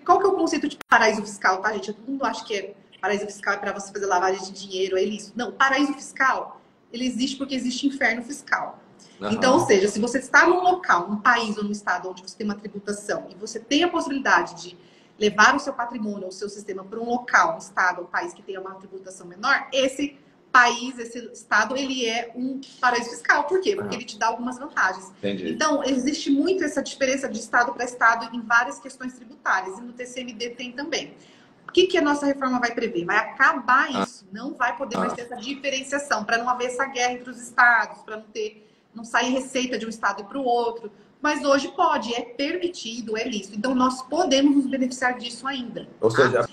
Qual que é o conceito de paraíso fiscal, tá, gente? Todo mundo acha que paraíso fiscal é para você fazer lavagem de dinheiro, é ilícito. Não, paraíso fiscal, ele existe porque existe inferno fiscal. Então, ou seja, se você está num local, num país ou num estado onde você tem uma tributação e você tem a possibilidade de levar o seu patrimônio, o seu sistema para um local, um estado, um país que tenha uma tributação menor, esse país, esse estado, ele é um paraíso fiscal. Por quê? Porque ele te dá algumas vantagens. Entendi. Então, existe muito essa diferença de estado para estado em várias questões tributárias. E no TCMD tem também. O que a nossa reforma vai prever? Vai acabar isso. Não vai poder mais ter essa diferenciação, para não haver essa guerra entre os estados, para não sair receita de um estado para o outro. Mas hoje pode, é permitido, é lícito. Então, nós podemos nos beneficiar disso ainda. Ou seja,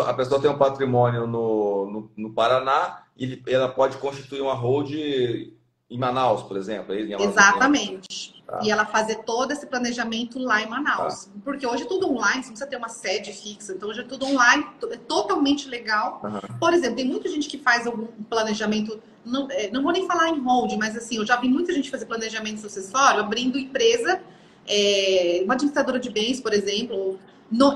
a pessoa tem um patrimônio no Paraná e ela pode constituir uma holding em Manaus, por exemplo. Exatamente. E ela fazer todo esse planejamento lá em Manaus. Porque hoje é tudo online, você não precisa ter uma sede fixa. Então, hoje é tudo online, é totalmente legal. Por exemplo, tem muita gente que faz algum planejamento... Não vou nem falar em holding, mas assim, eu já vi muita gente fazer planejamento sucessório, abrindo empresa, uma administradora de bens, por exemplo,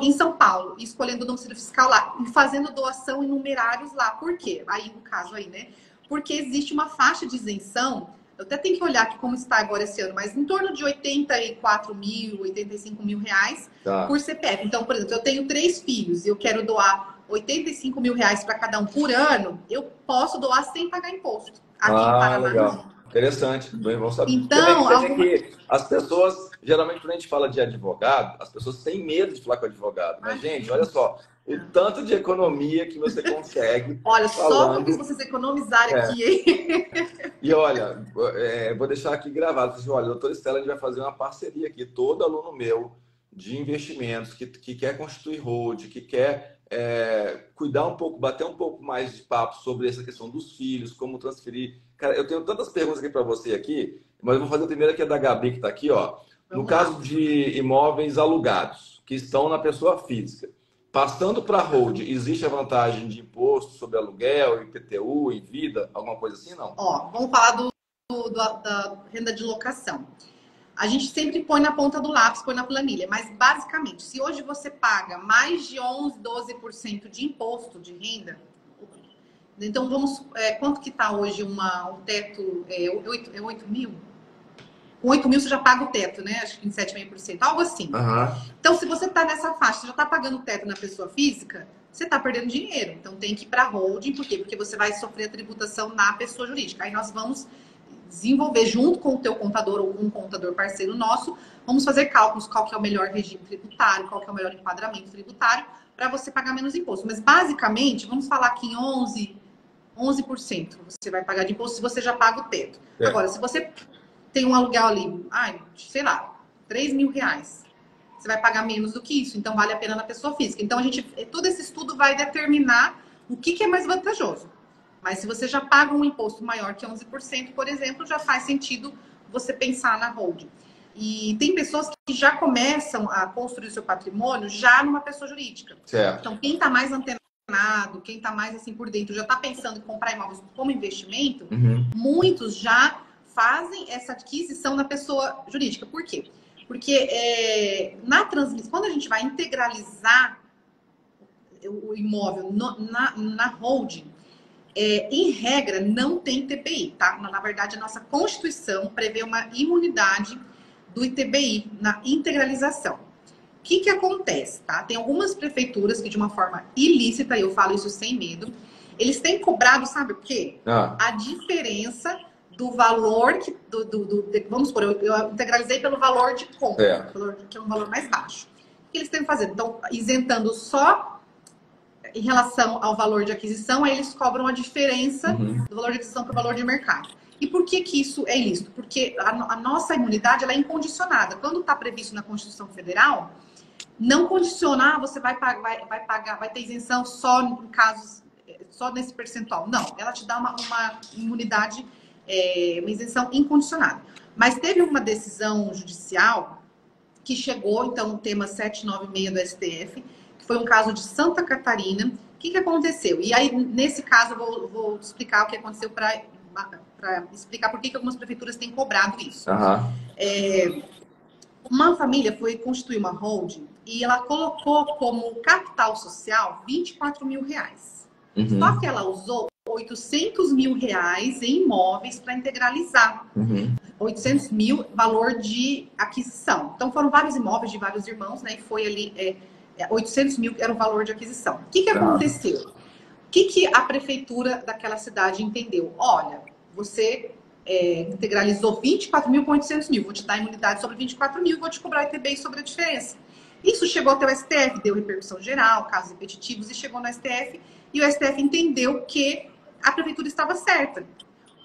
em São Paulo, e escolhendo o domicílio fiscal lá, e fazendo doação em numerários lá. Por quê? Aí, no caso aí, né? Porque existe uma faixa de isenção, eu até tenho que olhar aqui como está agora esse ano, mas em torno de 84 mil, 85 mil reais por CPF. Então, por exemplo, eu tenho 3 filhos e eu quero doar 85 mil reais para cada um por ano, eu posso doar sem pagar imposto. Aqui no Paraná. Legal. Interessante. Bem, vamos saber. Então, que as pessoas, geralmente, quando a gente fala de advogado, as pessoas têm medo de falar com advogado. Mas, gente, olha só, o tanto de economia que você consegue. Olha, só porque vocês economizarem aqui, hein? E olha, vou deixar aqui gravado. Olha, doutora Estela, a gente vai fazer uma parceria aqui. Todo aluno meu de investimentos que quer constituir holding, que quer cuidar um pouco, bater um pouco mais de papo sobre essa questão dos filhos, como transferir. Cara, eu tenho tantas perguntas aqui para você aqui, mas eu vou fazer a primeira que é da Gabi, que está aqui, ó. No caso de imóveis alugados, que estão na pessoa física, passando para hold, existe a vantagem de imposto sobre aluguel, IPTU, em vida, alguma coisa assim, não? Ó, vamos falar da renda de locação. A gente sempre põe na ponta do lápis, põe na planilha, mas basicamente, se hoje você paga mais de 11, 12% de imposto de renda, então vamos, quanto que está hoje um teto, 8 mil? Com 8 mil você já paga o teto, né? Acho que em 7,5%, algo assim. Então, se você está nessa faixa, você já está pagando o teto na pessoa física, você está perdendo dinheiro. Então, tem que ir para a holding, por quê? Porque você vai sofrer a tributação na pessoa jurídica. Aí nós vamos desenvolver junto com o teu contador ou um contador parceiro nosso, vamos fazer cálculos, qual que é o melhor regime tributário, qual que é o melhor enquadramento tributário, para você pagar menos imposto. Mas, basicamente, vamos falar que em 11% você vai pagar de imposto se você já paga o teto. Agora, se você tem um aluguel ali, sei lá, 3 mil reais, você vai pagar menos do que isso, então vale a pena na pessoa física. Então, todo esse estudo vai determinar o que é mais vantajoso. Mas se você já paga um imposto maior que 11%, por exemplo, já faz sentido você pensar na holding. E tem pessoas que já começam a construir o seu patrimônio já numa pessoa jurídica. Certo. Então, quem está mais antenado, quem está mais assim por dentro, já está pensando em comprar imóveis como investimento, muitos já fazem essa aquisição na pessoa jurídica. Por quê? Porque na transmissão, quando a gente vai integralizar o imóvel na holding, em regra, não tem ITBI, tá? Na verdade, a nossa Constituição prevê uma imunidade do ITBI na integralização. O que acontece, tá? Tem algumas prefeituras que, de uma forma ilícita, e eu falo isso sem medo, eles têm cobrado, sabe o quê? A diferença do valor vamos supor, eu integralizei pelo valor de compra, que é um valor mais baixo. O que eles têm que fazer? Então, isentando só em relação ao valor de aquisição, aí eles cobram a diferença do valor de aquisição para o valor de mercado. E por que isso é ilícito? Porque a nossa imunidade ela é incondicionada. Quando está previsto na Constituição Federal, não condiciona, você vai pagar, vai ter isenção só em casos, só nesse percentual. Não, ela te dá uma imunidade, uma isenção incondicionada. Mas teve uma decisão judicial que chegou, então, no tema 796 do STF, que foi um caso de Santa Catarina. O que aconteceu? E aí, nesse caso, eu vou explicar o que aconteceu para explicar por que algumas prefeituras têm cobrado isso. Uma família foi constituir uma holding e ela colocou como capital social R$24 mil. Só que ela usou R$800 mil em imóveis para integralizar. 800 mil valor de aquisição. Então foram vários imóveis de vários irmãos, né? E foi ali 800 mil era o valor de aquisição. O que aconteceu? O que a prefeitura daquela cidade entendeu? Olha, você integralizou 24 mil com 800 mil. Vou te dar imunidade sobre 24 mil e vou te cobrar ITBI sobre a diferença. Isso chegou até o STF, deu repercussão geral, casos repetitivos, e chegou no STF. E o STF entendeu que a prefeitura estava certa.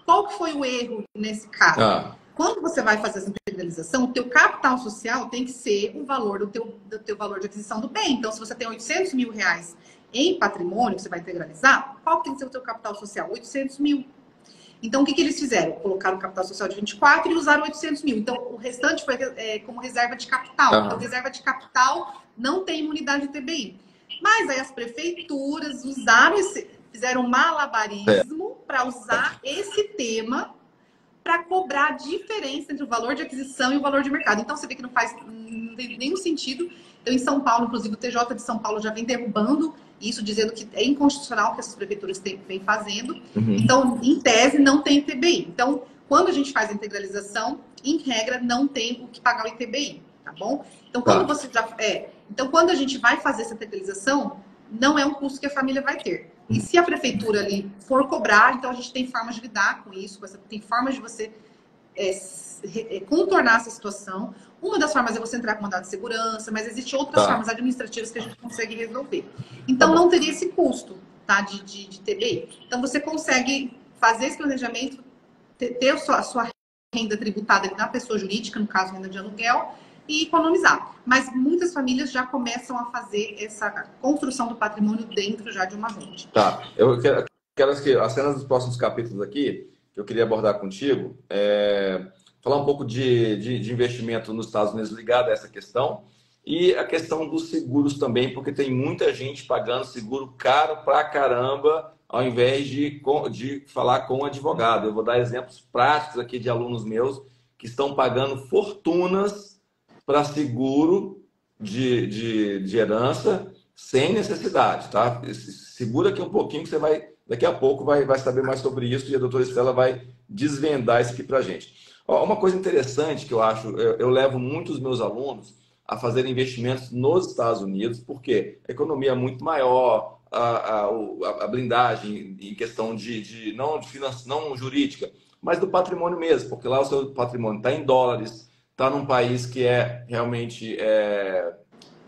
Qual que foi o erro nesse caso? Quando você vai fazer essa integralização, o teu capital social tem que ser o valor do teu valor de aquisição do bem. Então, se você tem 800 mil reais em patrimônio que você vai integralizar, qual tem que ser o teu capital social? 800 mil. Então, o que eles fizeram? Colocaram o capital social de 24 e usaram 800 mil. Então, o restante foi como reserva de capital. Então, reserva de capital não tem imunidade de TBI. Mas aí as prefeituras fizeram malabarismo para usar esse tema para cobrar a diferença entre o valor de aquisição e o valor de mercado. Então, você vê que não tem nenhum sentido. Então, em São Paulo, inclusive, o TJ de São Paulo já vem derrubando isso, dizendo que é inconstitucional o que essas prefeituras vêm fazendo. Então, em tese, não tem ITBI. Então, quando a gente faz a integralização, em regra, não tem o que pagar o ITBI, tá bom? Então, quando a gente vai fazer essa integralização, não é um custo que a família vai ter. E se a prefeitura ali for cobrar, então a gente tem formas de lidar com isso, tem formas de você contornar essa situação. Uma das formas é você entrar com mandado de segurança, mas existem outras formas administrativas que a gente consegue resolver. Então, não teria esse custo, tá, de TBI. Então, você consegue fazer esse planejamento, ter a sua renda tributada na pessoa jurídica, no caso, renda de aluguel, e economizar. Mas muitas famílias já começam a fazer essa construção do patrimônio dentro já de uma holding. Tá. Eu quero as cenas dos próximos capítulos aqui, que eu queria abordar contigo, falar um pouco de investimento nos Estados Unidos ligado a essa questão e a questão dos seguros também, porque tem muita gente pagando seguro caro pra caramba, ao invés de falar com o advogado. Eu vou dar exemplos práticos aqui de alunos meus que estão pagando fortunas para seguro de herança sem necessidade, tá? Segura aqui um pouquinho que você vai, daqui a pouco, vai saber mais sobre isso e a doutora Estela vai desvendar isso aqui para a gente. Uma coisa interessante que eu acho, eu levo muitos meus alunos a fazer investimentos nos Estados Unidos, porque a economia é muito maior, a blindagem em questão não jurídica, mas do patrimônio mesmo, porque lá o seu patrimônio está em dólares, está num país que é realmente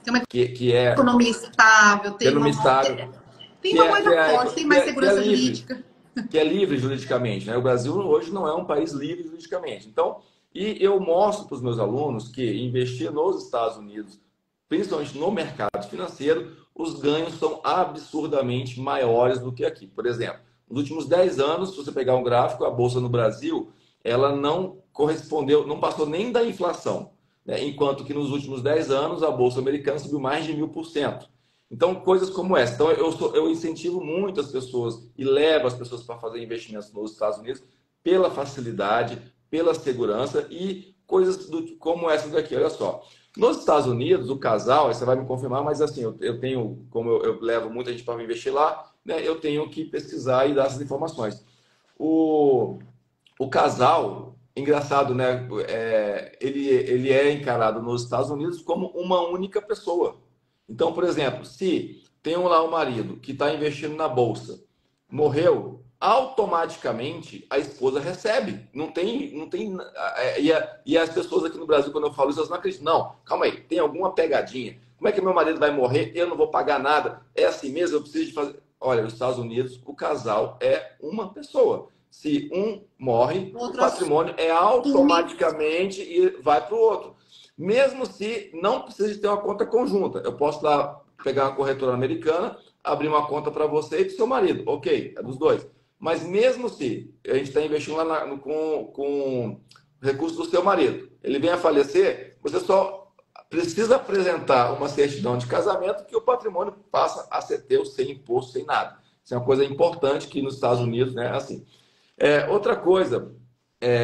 tem uma economia estável, tem uma moeda forte, tem mais segurança jurídica. Que é livre juridicamente, né? O Brasil hoje não é um país livre juridicamente. Então, e eu mostro para os meus alunos que investir nos Estados Unidos, principalmente no mercado financeiro, os ganhos são absurdamente maiores do que aqui. Por exemplo, Nos últimos 10 anos, se você pegar um gráfico, a Bolsa no Brasil, ela não correspondeu, não passou nem da inflação, né? Enquanto que nos últimos 10 anos, a Bolsa americana subiu mais de 1000%. Então, coisas como essa. Então, eu incentivo muito as pessoas e levo as pessoas para fazer investimentos nos Estados Unidos pela facilidade, pela segurança e coisas como essa daqui. Olha só. Nos Estados Unidos, o casal, aí você vai me confirmar, mas assim, eu tenho, como eu levo muita gente para investir lá, né, eu tenho que pesquisar e dar essas informações. O, o casal, engraçado, né? Ele é encarado nos Estados Unidos como uma única pessoa. Então, por exemplo, se tem lá um marido que está investindo na bolsa, morreu, automaticamente a esposa recebe. Não tem. E as pessoas aqui no Brasil, quando eu falo isso, elas não acreditam. Não, calma aí, tem alguma pegadinha. Como é que meu marido vai morrer? Eu não vou pagar nada. É assim mesmo? Eu preciso de fazer. Olha, nos Estados Unidos, o casal é uma pessoa. Se um morre, o patrimônio é automaticamente e vai para o outro. Mesmo se não precisa de ter uma conta conjunta. Eu posso lá pegar uma corretora americana, abrir uma conta para você e para o seu marido. Ok, é dos dois. Mas mesmo se a gente está investindo lá com recursos do seu marido, ele vem a falecer, você só precisa apresentar uma certidão de casamento que o patrimônio passa a ser teu sem imposto, sem nada. Isso é uma coisa importante que nos Estados Unidos, né, assim. Outra coisa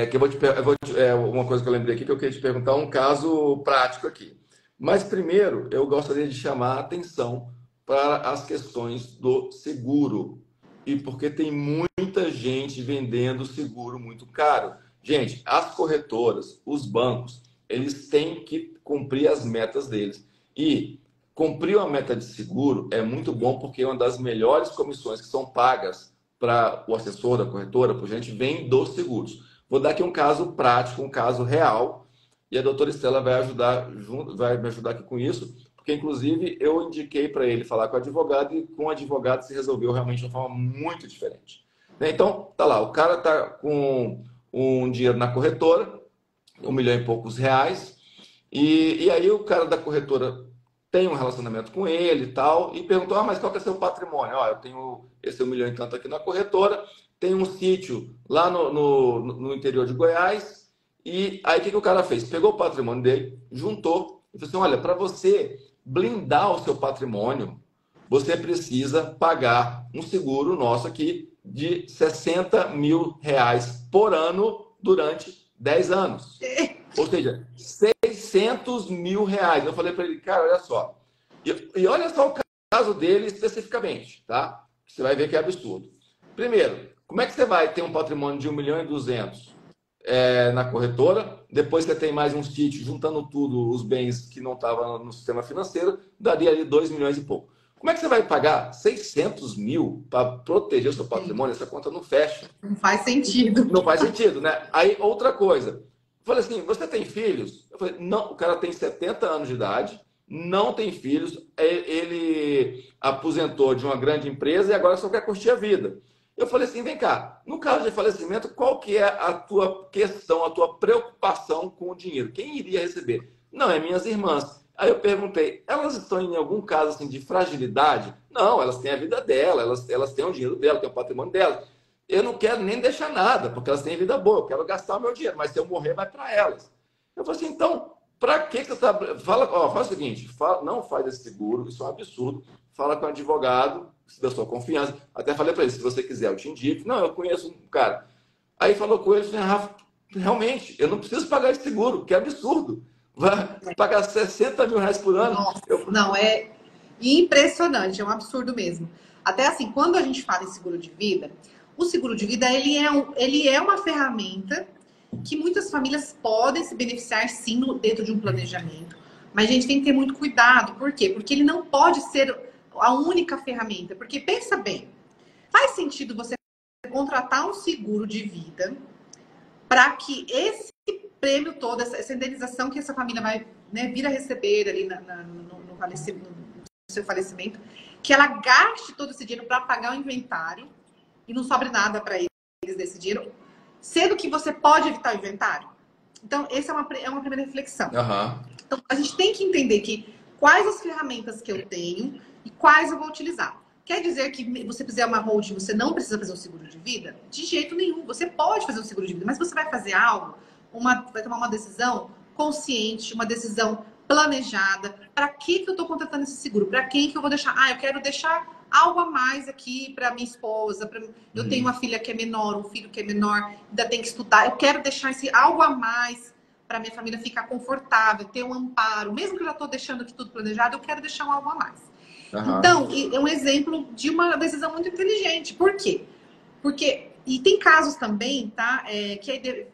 que uma coisa que eu lembrei aqui que eu queria te perguntar, um caso prático aqui. Mas primeiro, eu gostaria de chamar a atenção para as questões do seguro. E porque tem muita gente vendendo seguro muito caro. Gente, as corretoras, os bancos, eles têm que cumprir as metas deles. E cumprir uma meta de seguro é muito bom porque é uma das melhores comissões que são pagas para o assessor da corretora, por gente, vem dos seguros. Vou dar aqui um caso prático, um caso real, e a doutora Estela vai me ajudar aqui com isso, porque inclusive eu indiquei para ele falar com o advogado e com o advogado se resolveu realmente de uma forma muito diferente. Então, tá lá, o cara tá com um dinheiro na corretora, 1 milhão e poucos reais, e aí o cara da corretora tem um relacionamento com ele e tal, e perguntou, mas qual que é seu patrimônio? Ó, eu tenho esse 1 milhão e tanto aqui na corretora, tem um sítio lá no interior de Goiás, e aí o que o cara fez? Pegou o patrimônio dele, juntou, e falou assim, olha, para você blindar o seu patrimônio, você precisa pagar um seguro nosso aqui de 60 mil reais por ano durante 10 anos. Ou seja, 600 mil reais. Eu falei para ele, cara, olha só. E olha só o caso dele especificamente, tá? Você vai ver que é absurdo. Primeiro, como é que você vai ter um patrimônio de 1.200.000 na corretora, depois você tem mais um sítio, juntando tudo, os bens que não estavam no sistema financeiro, daria ali 2 milhões e pouco. Como é que você vai pagar 600 mil para proteger o seu patrimônio? Essa conta não fecha. Não faz sentido. Não faz sentido, né? Aí, outra coisa. Eu falei assim, você tem filhos? Eu falei, não, o cara tem 70 anos de idade, não tem filhos, ele aposentou de uma grande empresa e agora só quer curtir a vida. Eu falei assim, vem cá, no caso de falecimento, qual que é a tua questão, a tua preocupação com o dinheiro? Quem iria receber? Não, é minhas irmãs. Aí eu perguntei, elas estão em algum caso assim, de fragilidade? Não, elas têm a vida dela, elas têm o dinheiro dela, têm o patrimônio dela. Eu não quero nem deixar nada, porque elas têm vida boa, eu quero gastar o meu dinheiro, mas se eu morrer, vai para elas. Eu falei assim, então, para que você está... Faz o seguinte, não faz esse seguro, isso é um absurdo, fala com o advogado, da sua confiança. Até falei para ele, se você quiser, eu te indico. Não, eu conheço um cara. Aí falou com ele, Rafa, realmente, eu não preciso pagar esse seguro, que é absurdo. Vai pagar 60 mil reais por ano. Nossa, não, é impressionante, é um absurdo mesmo. Até assim, quando a gente fala em seguro de vida, o seguro de vida, ele é uma ferramenta que muitas famílias podem se beneficiar, sim, dentro de um planejamento. Mas a gente tem que ter muito cuidado. Por quê? Porque ele não pode ser a única ferramenta. Porque, pensa bem, faz sentido você contratar um seguro de vida para que esse prêmio todo, essa indenização que essa família vai, né, vir a receber ali no seu falecimento, que ela gaste todo esse dinheiro para pagar o inventário e não sobre nada para eles desse dinheiro, sendo que você pode evitar o inventário. Então, essa é uma primeira reflexão. Uhum. Então, a gente tem que entender que quais as ferramentas que eu tenho e quais eu vou utilizar. Quer dizer que você fizer uma holding, você não precisa fazer um seguro de vida? De jeito nenhum. Você pode fazer um seguro de vida, mas você vai fazer algo, vai tomar uma decisão consciente, uma decisão planejada. Para que eu estou contratando esse seguro? Para quem que eu vou deixar? Eu quero deixar algo a mais aqui para minha esposa. Eu tenho uma filha que é menor, um filho que é menor, ainda tem que estudar. Eu quero deixar esse algo a mais para minha família ficar confortável, ter um amparo. Mesmo que eu já estou deixando aqui tudo planejado, eu quero deixar um algo a mais. Então, é um exemplo de uma decisão muito inteligente. Por quê? E tem casos também, tá?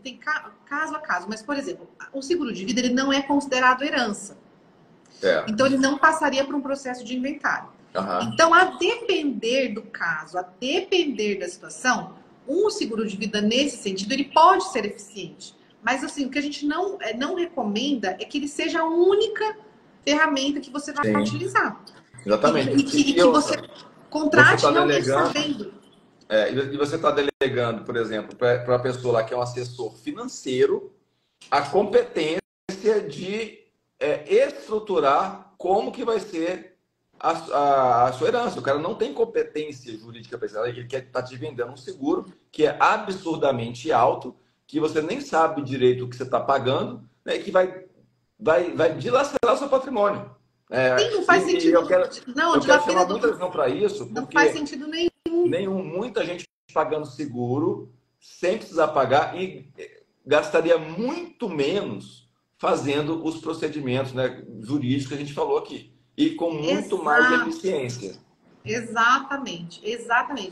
Tem caso a caso. Mas, por exemplo, o seguro de vida ele não é considerado herança. Então, ele não passaria por um processo de inventário. Então, a depender do caso, a depender da situação, um seguro de vida nesse sentido, ele pode ser eficiente. Mas, assim, o que a gente não recomenda é que ele seja a única ferramenta que você vai utilizar. Exatamente. E que você contrate alguém sabendo. E você está delegando, por exemplo, para a pessoa lá que é um assessor financeiro, a competência de estruturar como que vai ser a sua herança. O cara não tem competência jurídica para isso. Ele quer estar te vendendo um seguro que é absurdamente alto, que você nem sabe direito o que você está pagando, né, e que vai dilacerar o seu patrimônio. Sim, não faz sentido. Eu quero chamar muita atenção para isso, porque não faz sentido nenhum. Muita gente pagando seguro sem precisar pagar e gastaria muito menos fazendo os procedimentos, né, jurídicos que a gente falou aqui. E com muito mais eficiência. Exatamente.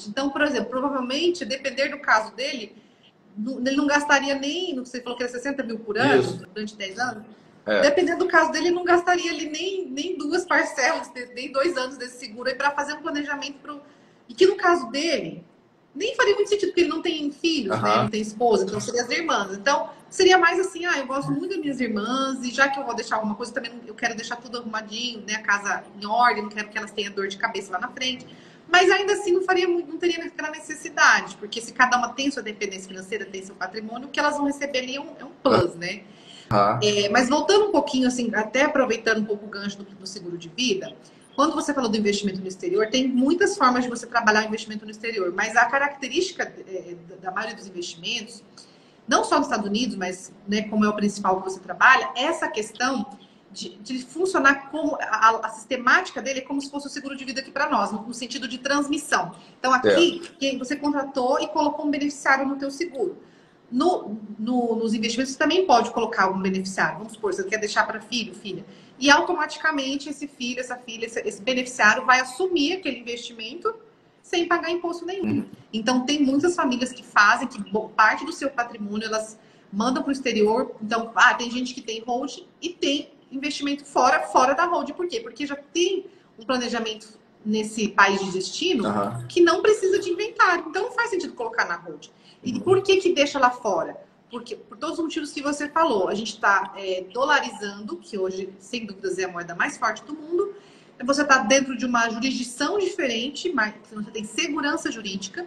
Então, por exemplo, provavelmente, depender do caso dele, ele não gastaria nem, você falou que era 60 mil por ano, durante 10 anos. Dependendo do caso dele, ele não gastaria ali nem 2 parcelas, nem 2 anos desse seguro aí para fazer um planejamento E que no caso dele, nem faria muito sentido, porque ele não tem filhos, né? Ele não tem esposa, então seria as irmãs. Então, seria mais assim, eu gosto muito das minhas irmãs, e já que eu vou deixar alguma coisa, também eu quero deixar tudo arrumadinho, né? A casa em ordem, não quero que elas tenham dor de cabeça lá na frente. Mas ainda assim não teria aquela necessidade, porque se cada uma tem sua dependência financeira, tem seu patrimônio, o que elas vão receber ali é um plus, né? Mas voltando um pouquinho, assim, até aproveitando um pouco o gancho do seguro de vida, quando você falou do investimento no exterior, tem muitas formas de você trabalhar o investimento no exterior, mas a característica da maioria dos investimentos, não só nos Estados Unidos, mas, né, como é o principal que você trabalha, essa questão de funcionar como a sistemática dele é como se fosse o seguro de vida aqui para nós, no sentido de transmissão. Então, aqui, você contratou e colocou um beneficiário no teu seguro. Nos investimentos, você também pode colocar um beneficiário. Vamos supor, você quer deixar para filho, filha. E automaticamente esse filho, essa filha, esse beneficiário vai assumir aquele investimento sem pagar imposto nenhum. Então, tem muitas famílias que fazem, que parte do seu patrimônio elas mandam para o exterior. Então, tem gente que tem holding e tem investimento fora da holding. Por quê? Porque já tem um planejamento nesse país de destino que não precisa de inventário. Então, não faz sentido colocar na holding. E por que deixa lá fora? Porque, por todos os motivos que você falou, a gente está dolarizando, que hoje, sem dúvidas, é a moeda mais forte do mundo. Você está dentro de uma jurisdição diferente, mas você tem segurança jurídica.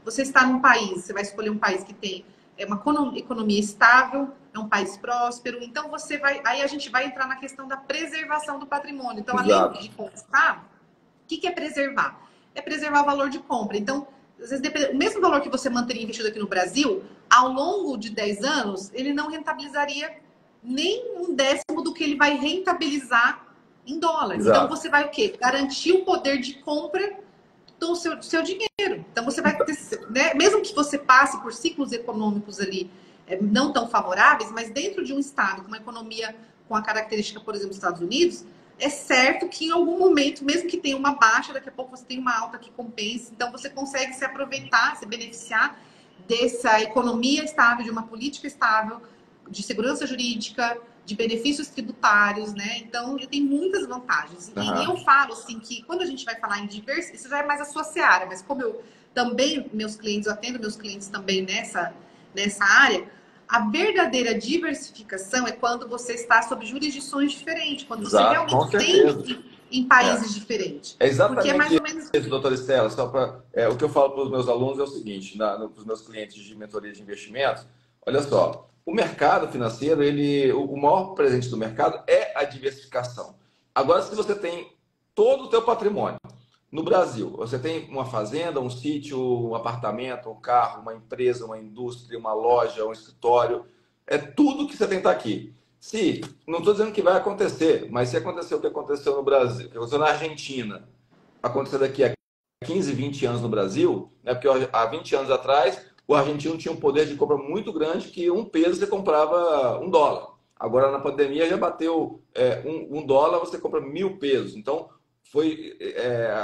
Você está num país, você vai escolher um país que tem uma economia estável, é um país próspero. Então, aí a gente vai entrar na questão da preservação do patrimônio. Então, além de constar, o que é preservar? É preservar o valor de compra. Então, às vezes, o mesmo valor que você manteria investido aqui no Brasil, ao longo de 10 anos, ele não rentabilizaria nem 1/10 do que ele vai rentabilizar em dólares. Então, você vai o quê? Garantir o poder de compra do seu dinheiro. Então, você vai ter, né? Mesmo que você passe por ciclos econômicos ali não tão favoráveis, mas dentro de um estado com uma economia com a característica, por exemplo, dos Estados Unidos, é certo que em algum momento, mesmo que tenha uma baixa, daqui a pouco você tem uma alta que compensa. Então, você consegue se aproveitar, se beneficiar dessa economia estável, de uma política estável, de segurança jurídica, de benefícios tributários, né? Então, tem muitas vantagens. E eu falo, assim, que quando a gente vai falar em diversidade, isso já é mais a sua seara, mas como eu também, eu atendo meus clientes também nessa área, a verdadeira diversificação é quando você está sob jurisdições diferentes, quando você realmente tem em países diferentes. É exatamente porque é mais ou menos isso, doutora Estela. O que eu falo para os meus alunos é o seguinte, para os meus clientes de mentoria de investimentos, olha só, o mercado financeiro, o maior presente do mercado é a diversificação. Agora, se você tem todo o teu patrimônio no Brasil, você tem uma fazenda, um sítio, um apartamento, um carro, uma empresa, uma indústria, uma loja, um escritório, é tudo que você tem que estar aqui. Se, não estou dizendo que vai acontecer, mas se acontecer o que aconteceu no Brasil, o que aconteceu na Argentina, acontecer daqui a 15, 20 anos no Brasil, né? Porque há 20 anos atrás, o argentino tinha um poder de compra muito grande que um peso você comprava $1. Agora, na pandemia, já bateu $1, você compra 1.000 pesos. Então,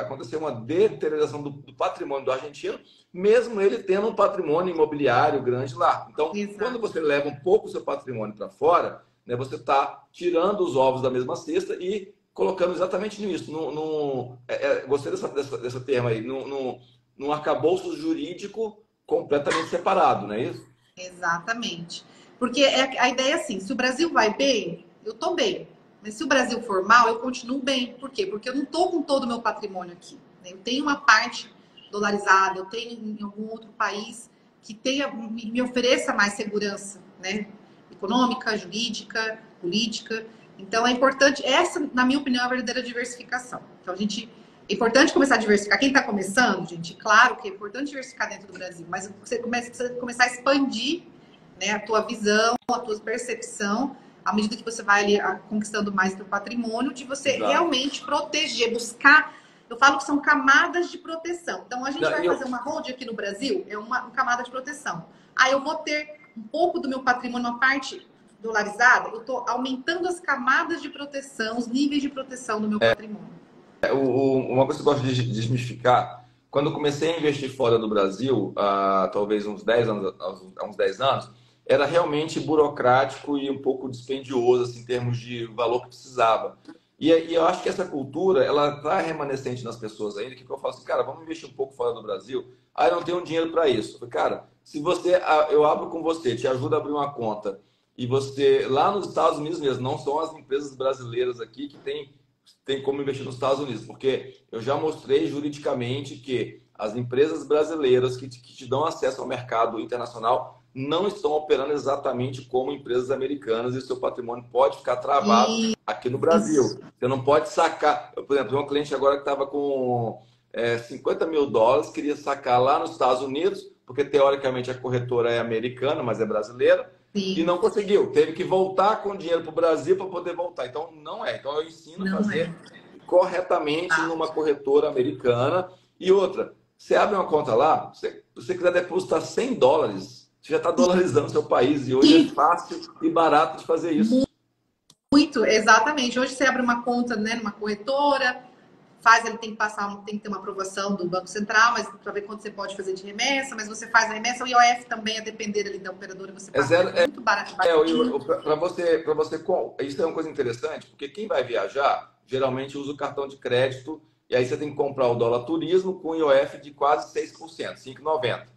aconteceu uma deterioração do patrimônio do argentino, mesmo ele tendo um patrimônio imobiliário grande lá. Então, Exato. quando você leva um pouco o seu patrimônio para fora, né, você está tirando os ovos da mesma cesta e colocando exatamente nisso. Gostei dessa termo aí, num arcabouço jurídico completamente separado, não é isso? Exatamente. Porque a ideia é assim, se o Brasil vai bem, eu tô bem. Mas se o Brasil for mal, eu continuo bem. Por quê? Porque eu não tô com todo o meu patrimônio aqui, né? Eu tenho uma parte dolarizada, eu tenho em algum outro país que me ofereça mais segurança, né? Econômica, jurídica, política. Então é importante, essa, na minha opinião, é a verdadeira diversificação. Então é importante começar a diversificar. Quem está começando, gente, claro que é importante diversificar dentro do Brasil, mas você começar a expandir, né, a tua visão, a tua percepção, à medida que você vai ali conquistando mais do patrimônio, de você realmente proteger, buscar. Eu falo que são camadas de proteção. Então, a gente vai fazer uma hold aqui no Brasil, é uma camada de proteção. Aí eu vou ter um pouco do meu patrimônio, uma parte dolarizada, eu estou aumentando as camadas de proteção, os níveis de proteção do meu patrimônio. Uma coisa que eu gosto de desmistificar, quando eu comecei a investir fora do Brasil, talvez uns 10 anos, era realmente burocrático e um pouco dispendioso assim, em termos de valor que precisava. E eu acho que essa cultura, ela está remanescente nas pessoas ainda, que eu falo assim, cara, vamos investir um pouco fora do Brasil. Eu não tenho dinheiro para isso. Eu falei, cara, se eu abro com você, te ajudo a abrir uma conta, e você, lá nos Estados Unidos mesmo, não são as empresas brasileiras aqui que tem como investir nos Estados Unidos, porque eu já mostrei juridicamente que as empresas brasileiras que te dão acesso ao mercado internacional não estão operando exatamente como empresas americanas e o seu patrimônio pode ficar travado aqui no Brasil. Você não pode sacar. Por exemplo, tem um cliente agora que estava com $50 mil, queria sacar lá nos Estados Unidos, porque teoricamente a corretora é americana, mas é brasileira, e não conseguiu. Teve que voltar com dinheiro para o Brasil para poder voltar. Então, não é. Então, eu ensino a fazer corretamente numa corretora americana. E outra, você abre uma conta lá, se você quiser depositar $100, você já está dolarizando o seu país. E hoje é fácil e barato de fazer isso. Muito, exatamente. Hoje você abre uma conta, né, numa corretora, ele tem que ter uma aprovação do Banco Central, mas para ver quanto você pode fazer de remessa, mas você faz a remessa, o IOF também, a depender ali da operadora, você paga muito barato. Para você, isso é uma coisa interessante, porque quem vai viajar, geralmente usa o cartão de crédito, e aí você tem que comprar o dólar turismo com IOF de quase 6%, 5,90%.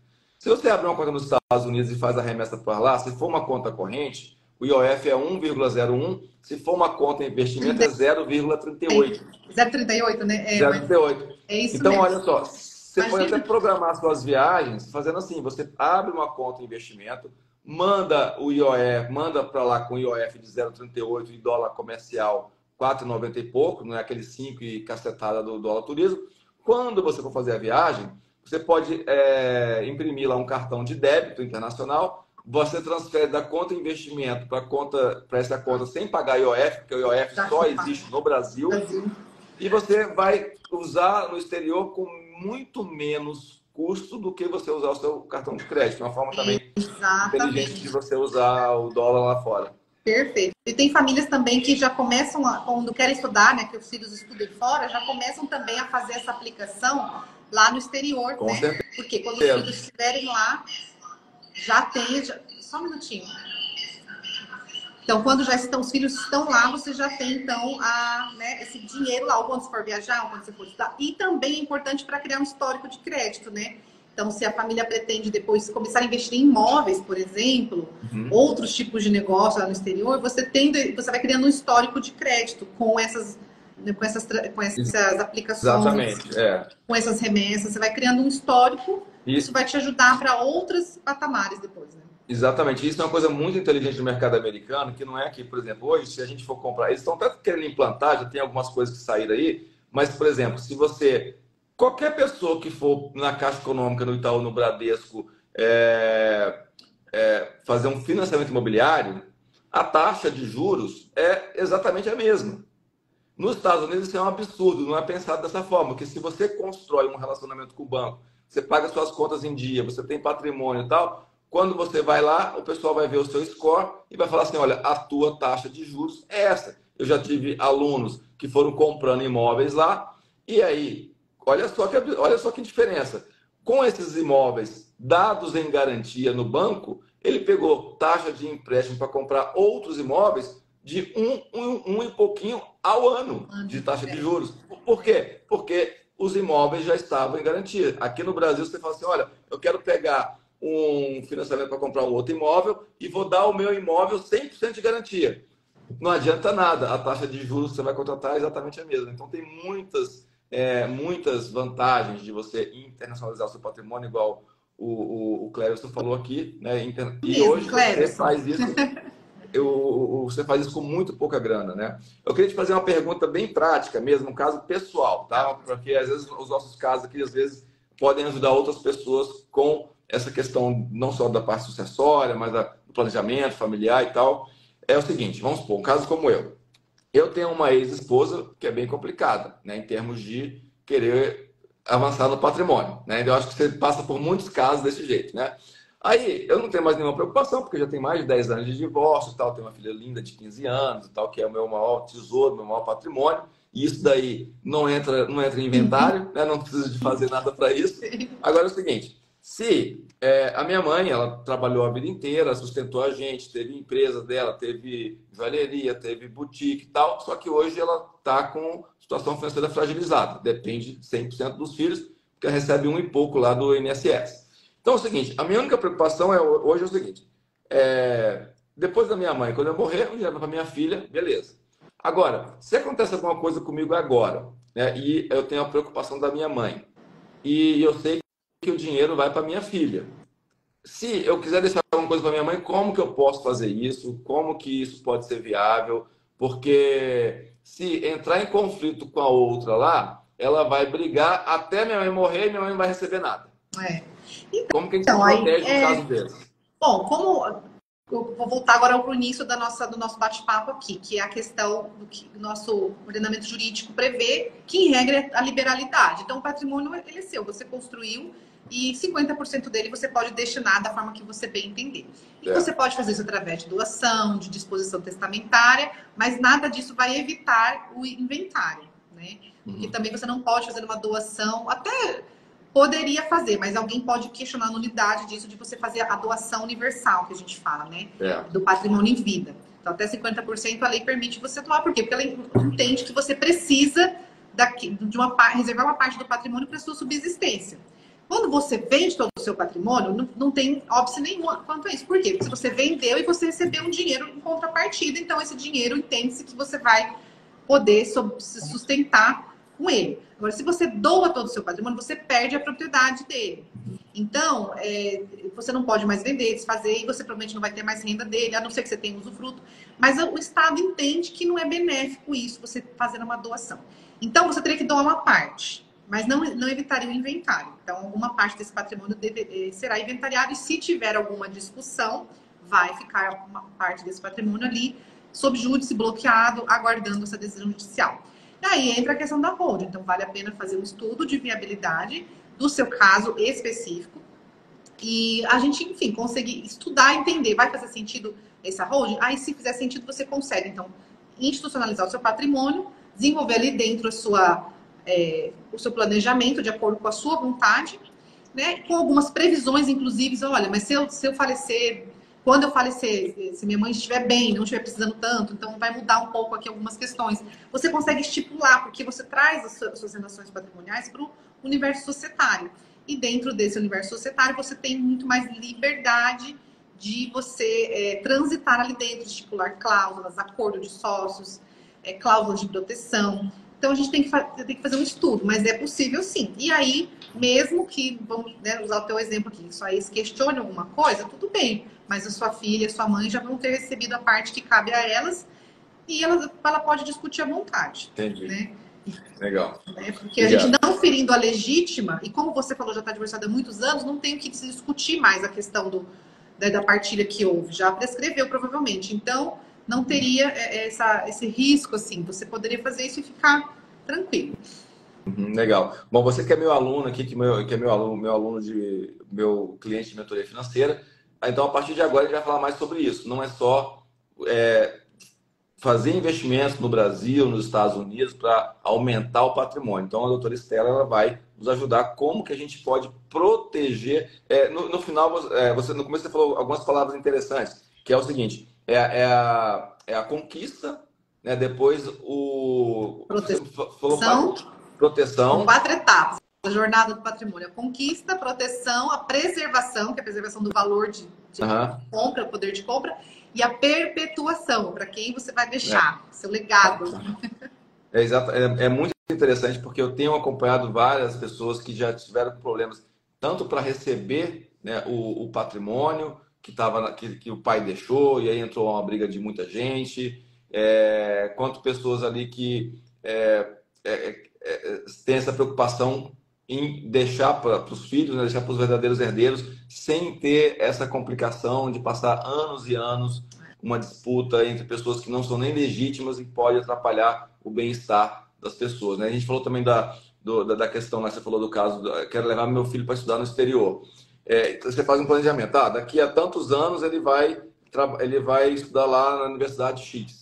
Se você abrir uma conta nos Estados Unidos e faz a remessa para lá, se for uma conta corrente, o IOF é 1,01, se for uma conta em investimento é 0,38. 0,38, né? 0,38. É isso então, mesmo. Olha só, você pode até programar suas viagens fazendo assim, você abre uma conta em investimento, manda o IOF, manda para lá com o IOF de 0,38 e dólar comercial 4,90 e pouco, não é aquele 5 e cacetada do dólar turismo. Quando você for fazer a viagem, você pode imprimir lá um cartão de débito internacional, você transfere da conta investimento para essa conta sem pagar IOF, porque o IOF só existe no Brasil. E você vai usar no exterior com muito menos custo do que você usar o seu cartão de crédito. Uma forma também inteligente de você usar o dólar lá fora. Perfeito. E tem famílias também que já começam, quando querem estudar, né, que os filhos estudem fora, já começam também a fazer essa aplicação lá no exterior, com né? certeza. Porque quando os filhos estiverem lá, já tem... Só um minutinho. Então, quando os filhos estão lá, você já tem, então, esse dinheiro lá, ou quando você for viajar, ou quando você for estudar. E também é importante para criar um histórico de crédito, né? Então, se a família pretende depois começar a investir em imóveis, por exemplo, outros tipos de negócio lá no exterior, você vai criando um histórico de crédito com essas aplicações, com essas remessas. Você vai criando um histórico, isso vai te ajudar para outros patamares depois, né? Exatamente. Isso é uma coisa muito inteligente do mercado americano, que não é que, por exemplo, hoje, se a gente for comprar... Eles estão até querendo implantar, já tem algumas coisas que saíram aí, mas, por exemplo, se você qualquer pessoa que for na Caixa Econômica, no Itaú, no Bradesco, fazer um financiamento imobiliário, a taxa de juros é exatamente a mesma. Nos Estados Unidos isso é um absurdo, não é pensado dessa forma, porque se você constrói um relacionamento com o banco, você paga suas contas em dia, você tem patrimônio e tal, quando você vai lá, o pessoal vai ver o seu score e vai falar assim, olha, a tua taxa de juros é essa. Eu já tive alunos que foram comprando imóveis lá, e aí, olha só que diferença. Com esses imóveis dados em garantia no banco, ele pegou taxa de empréstimo para comprar outros imóveis de um e pouquinho ao ano de taxa de juros. Por quê? Porque os imóveis já estavam em garantia. Aqui no Brasil, você fala assim, olha, eu quero pegar um financiamento para comprar um outro imóvel e vou dar o meu imóvel 100% de garantia. Não adianta nada, a taxa de juros que você vai contratar é exatamente a mesma. Então, tem muitas vantagens de você internacionalizar o seu patrimônio, igual o Cleverson falou aqui, né? E hoje você faz isso você faz isso com muito pouca grana, né? Eu queria te fazer uma pergunta bem prática mesmo, um caso pessoal, tá? Porque às vezes os nossos casos aqui, às vezes, podem ajudar outras pessoas com essa questão não só da parte sucessória, mas do planejamento familiar e tal. É o seguinte, vamos supor, um caso como eu. Eu tenho uma ex-esposa que é bem complicada, né? Em termos de querer avançar no patrimônio, né? Eu acho que você passa por muitos casos desse jeito, né? Aí, eu não tenho mais nenhuma preocupação, porque já tem mais de 10 anos de divórcio e tal, tenho uma filha linda de 15 anos e tal, que é o meu maior tesouro, meu maior patrimônio, e isso daí não entra em inventário, né? Não precisa de fazer nada para isso. Agora é o seguinte, se a minha mãe, ela trabalhou a vida inteira, sustentou a gente, teve empresa dela, teve joalheria, teve boutique e tal, só que hoje ela está com situação financeira fragilizada, depende 100% dos filhos, porque ela recebe um e pouco lá do INSS. Então é o seguinte, a minha única preocupação hoje é o seguinte, depois da minha mãe, quando eu morrer, eu levo para minha filha, beleza. Agora, se acontece alguma coisa comigo agora, né, e eu tenho a preocupação da minha mãe, e eu sei que o dinheiro vai para minha filha. Se eu quiser deixar alguma coisa para minha mãe, como que eu posso fazer isso? Como que isso pode ser viável? Porque se entrar em conflito com a outra lá, ela vai brigar até minha mãe morrer e minha mãe não vai receber nada. Como que a gente se protege no caso desse? Bom, eu vou voltar agora para o início do nosso bate-papo aqui, que é a questão do que o nosso ordenamento jurídico prevê, que em regra é a liberalidade. Então, o patrimônio ele é seu, você construiu e 50% dele você pode destinar da forma que você bem entender. E você pode fazer isso através de doação, de disposição testamentária, mas nada disso vai evitar o inventário, né? Porque também você não pode fazer uma doação, até poderia fazer, mas alguém pode questionar a nulidade disso, de você fazer a doação universal, que a gente fala, né? Do patrimônio em vida. Então, até 50% a lei permite você doar. Por quê? Porque ela entende que você precisa reservar uma parte do patrimônio para sua subsistência. Quando você vende todo o seu patrimônio, não tem óbice nenhuma quanto a isso. Por quê? Porque você vendeu e você recebeu um dinheiro em contrapartida. Então, esse dinheiro entende-se que você vai poder se sustentar com ele. Agora, se você doa todo o seu patrimônio, você perde a propriedade dele. Então, você não pode mais vender, desfazer, e você provavelmente não vai ter mais renda dele, a não ser que você tenha usufruto. Mas o Estado entende que não é benéfico isso, você fazer uma doação. Então, você teria que doar uma parte, mas não evitaria o inventário. Então, alguma parte desse patrimônio será inventariado, e se tiver alguma discussão, vai ficar uma parte desse patrimônio ali, sob júdice, bloqueado, aguardando essa decisão judicial. E aí entra a questão da holding. Então, vale a pena fazer um estudo de viabilidade do seu caso específico. E a gente, enfim, conseguir estudar, entender. Vai fazer sentido essa holding? Aí, se fizer sentido, você consegue, então, institucionalizar o seu patrimônio, desenvolver ali dentro o seu planejamento, de acordo com a sua vontade, né? Com algumas previsões, inclusive, olha, mas se eu falecer... Quando eu falecer, se minha mãe estiver bem, não estiver precisando tanto, então vai mudar um pouco aqui algumas questões. Você consegue estipular, porque você traz as suas relações patrimoniais para o universo societário. E dentro desse universo societário, você tem muito mais liberdade de você transitar ali dentro, estipular cláusulas, acordo de sócios, cláusulas de proteção. Então, a gente tem que fazer um estudo, mas é possível sim. E aí, mesmo que, vamos usar o teu exemplo aqui, só aí se questione alguma coisa, tudo bem. Mas a sua filha e a sua mãe já vão ter recebido a parte que cabe a elas, e ela pode discutir à vontade. Entendi. Né? Legal. Né? Porque a gente Obrigado. não ferindo a legítima, e como você falou, já está divorciado há muitos anos, não tem que se discutir mais a questão da partilha que houve. Já prescreveu, provavelmente. Então, não teria esse risco, assim. Você poderia fazer isso e ficar tranquilo. Legal. Bom, você que é meu aluno aqui, que é meu cliente de mentoria financeira, então a partir de agora a gente vai falar mais sobre isso. Não é só é, fazer investimentos no Brasil, nos Estados Unidos, para aumentar o patrimônio. Então a doutora Estela ela vai nos ajudar como que a gente pode proteger. No final, no começo você falou algumas palavras interessantes, que é o seguinte: é a conquista, né? Depois você falou Proteção. São proteção. 4 etapas. A jornada do patrimônio. A conquista, a proteção, a preservação, que é a preservação do valor de compra, o poder de compra, e a perpetuação, para quem você vai deixar, seu legado. Exato. É muito interessante porque eu tenho acompanhado várias pessoas que já tiveram problemas tanto para receber, né, o patrimônio que o pai deixou e aí entrou uma briga de muita gente, quanto pessoas ali que têm essa preocupação em deixar para os filhos, né, deixar para os verdadeiros herdeiros, sem ter essa complicação de passar anos e anos uma disputa entre pessoas que não são nem legítimas e pode atrapalhar o bem-estar das pessoas. Né? A gente falou também da questão, né? Você falou do caso, quero levar meu filho para estudar no exterior. Você faz um planejamento, daqui a tantos anos ele vai estudar lá na Universidade X.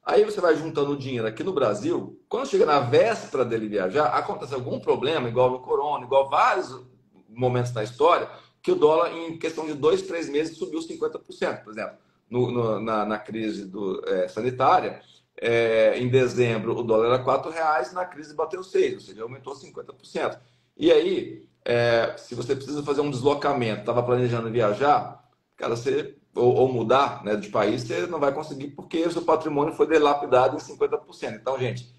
Aí você vai juntando o dinheiro aqui no Brasil, quando chega na véspera dele viajar, acontece algum problema, igual no corona, igual vários momentos na história, que o dólar, em questão de 2, 3 meses, subiu 50%, por exemplo. Na crise sanitária, em dezembro o dólar era R$ 4, na crise bateu 6, ou seja, aumentou 50%. E aí, se você precisa fazer um deslocamento, estava planejando viajar, cara, ou mudar, né, de país, você não vai conseguir porque o seu patrimônio foi dilapidado em 50%. Então, gente,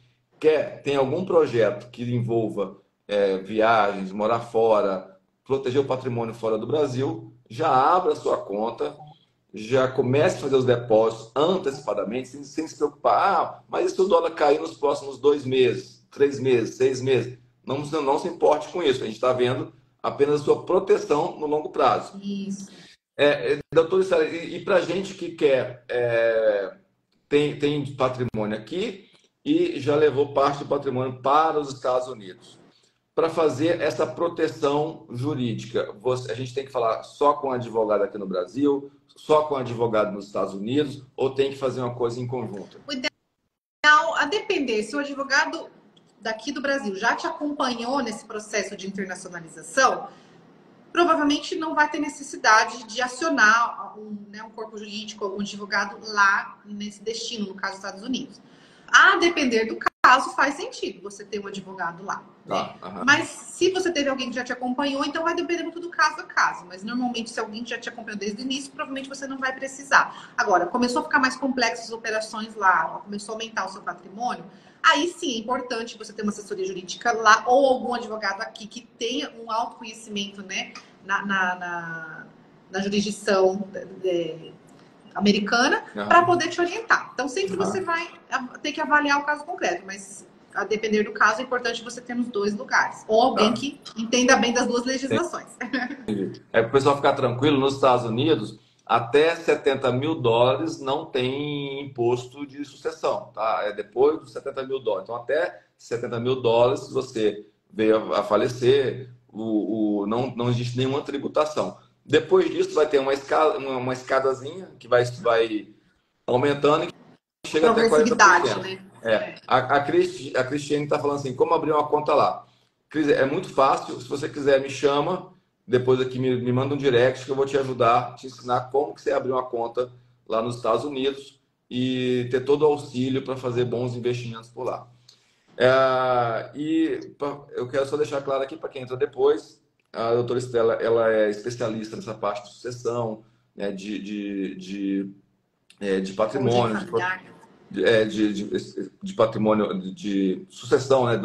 tem algum projeto que envolva viagens, morar fora, proteger o patrimônio fora do Brasil, já abra a sua conta, já comece a fazer os depósitos antecipadamente, sem se preocupar. Mas e se o dólar cair nos próximos 2 meses, 3 meses, 6 meses? Não se importe com isso. A gente está vendo apenas a sua proteção no longo prazo. Isso. Doutor, e para a gente que tem patrimônio aqui e já levou parte do patrimônio para os Estados Unidos. Para fazer essa proteção jurídica, a gente tem que falar só com advogado aqui no Brasil, só com advogado nos Estados Unidos, ou tem que fazer uma coisa em conjunto? O ideal, a depender, se o advogado daqui do Brasil já te acompanhou nesse processo de internacionalização, provavelmente não vai ter necessidade de acionar um corpo jurídico, algum advogado lá nesse destino, no caso dos Estados Unidos. A depender do caso, faz sentido você ter um advogado lá. Né? Mas se você teve alguém que já te acompanhou, então vai depender muito do caso a caso. Mas normalmente, se alguém já te acompanhou desde o início, provavelmente você não vai precisar. Agora, começou a ficar mais complexo as operações lá, começou a aumentar o seu patrimônio, aí sim é importante você ter uma assessoria jurídica lá ou algum advogado aqui que tenha um autoconhecimento, né, na jurisdição americana para poder te orientar. Então, sempre você vai ter que avaliar o caso concreto, mas a depender do caso, é importante você ter nos 2 lugares. Ou alguém que entenda bem das 2 legislações. Para o pessoal ficar tranquilo, nos Estados Unidos, até $70 mil não tem imposto de sucessão, tá? É depois dos $70 mil. Então, até $70 mil, se você veio a falecer, não existe nenhuma tributação. Depois disso, vai ter uma escadazinha que vai aumentando e chega até 40%. Né? A Cristiane está falando assim, como abrir uma conta lá? Cris, é muito fácil. Se você quiser, me chama. Depois aqui me manda um direct que eu vou te ajudar, te ensinar como que você abrir uma conta lá nos Estados Unidos e ter todo o auxílio para fazer bons investimentos por lá. Eu quero só deixar claro aqui para quem entra depois, a doutora Estela, ela é especialista nessa parte de sucessão, né, de patrimônio, de patrimônio, de sucessão, né,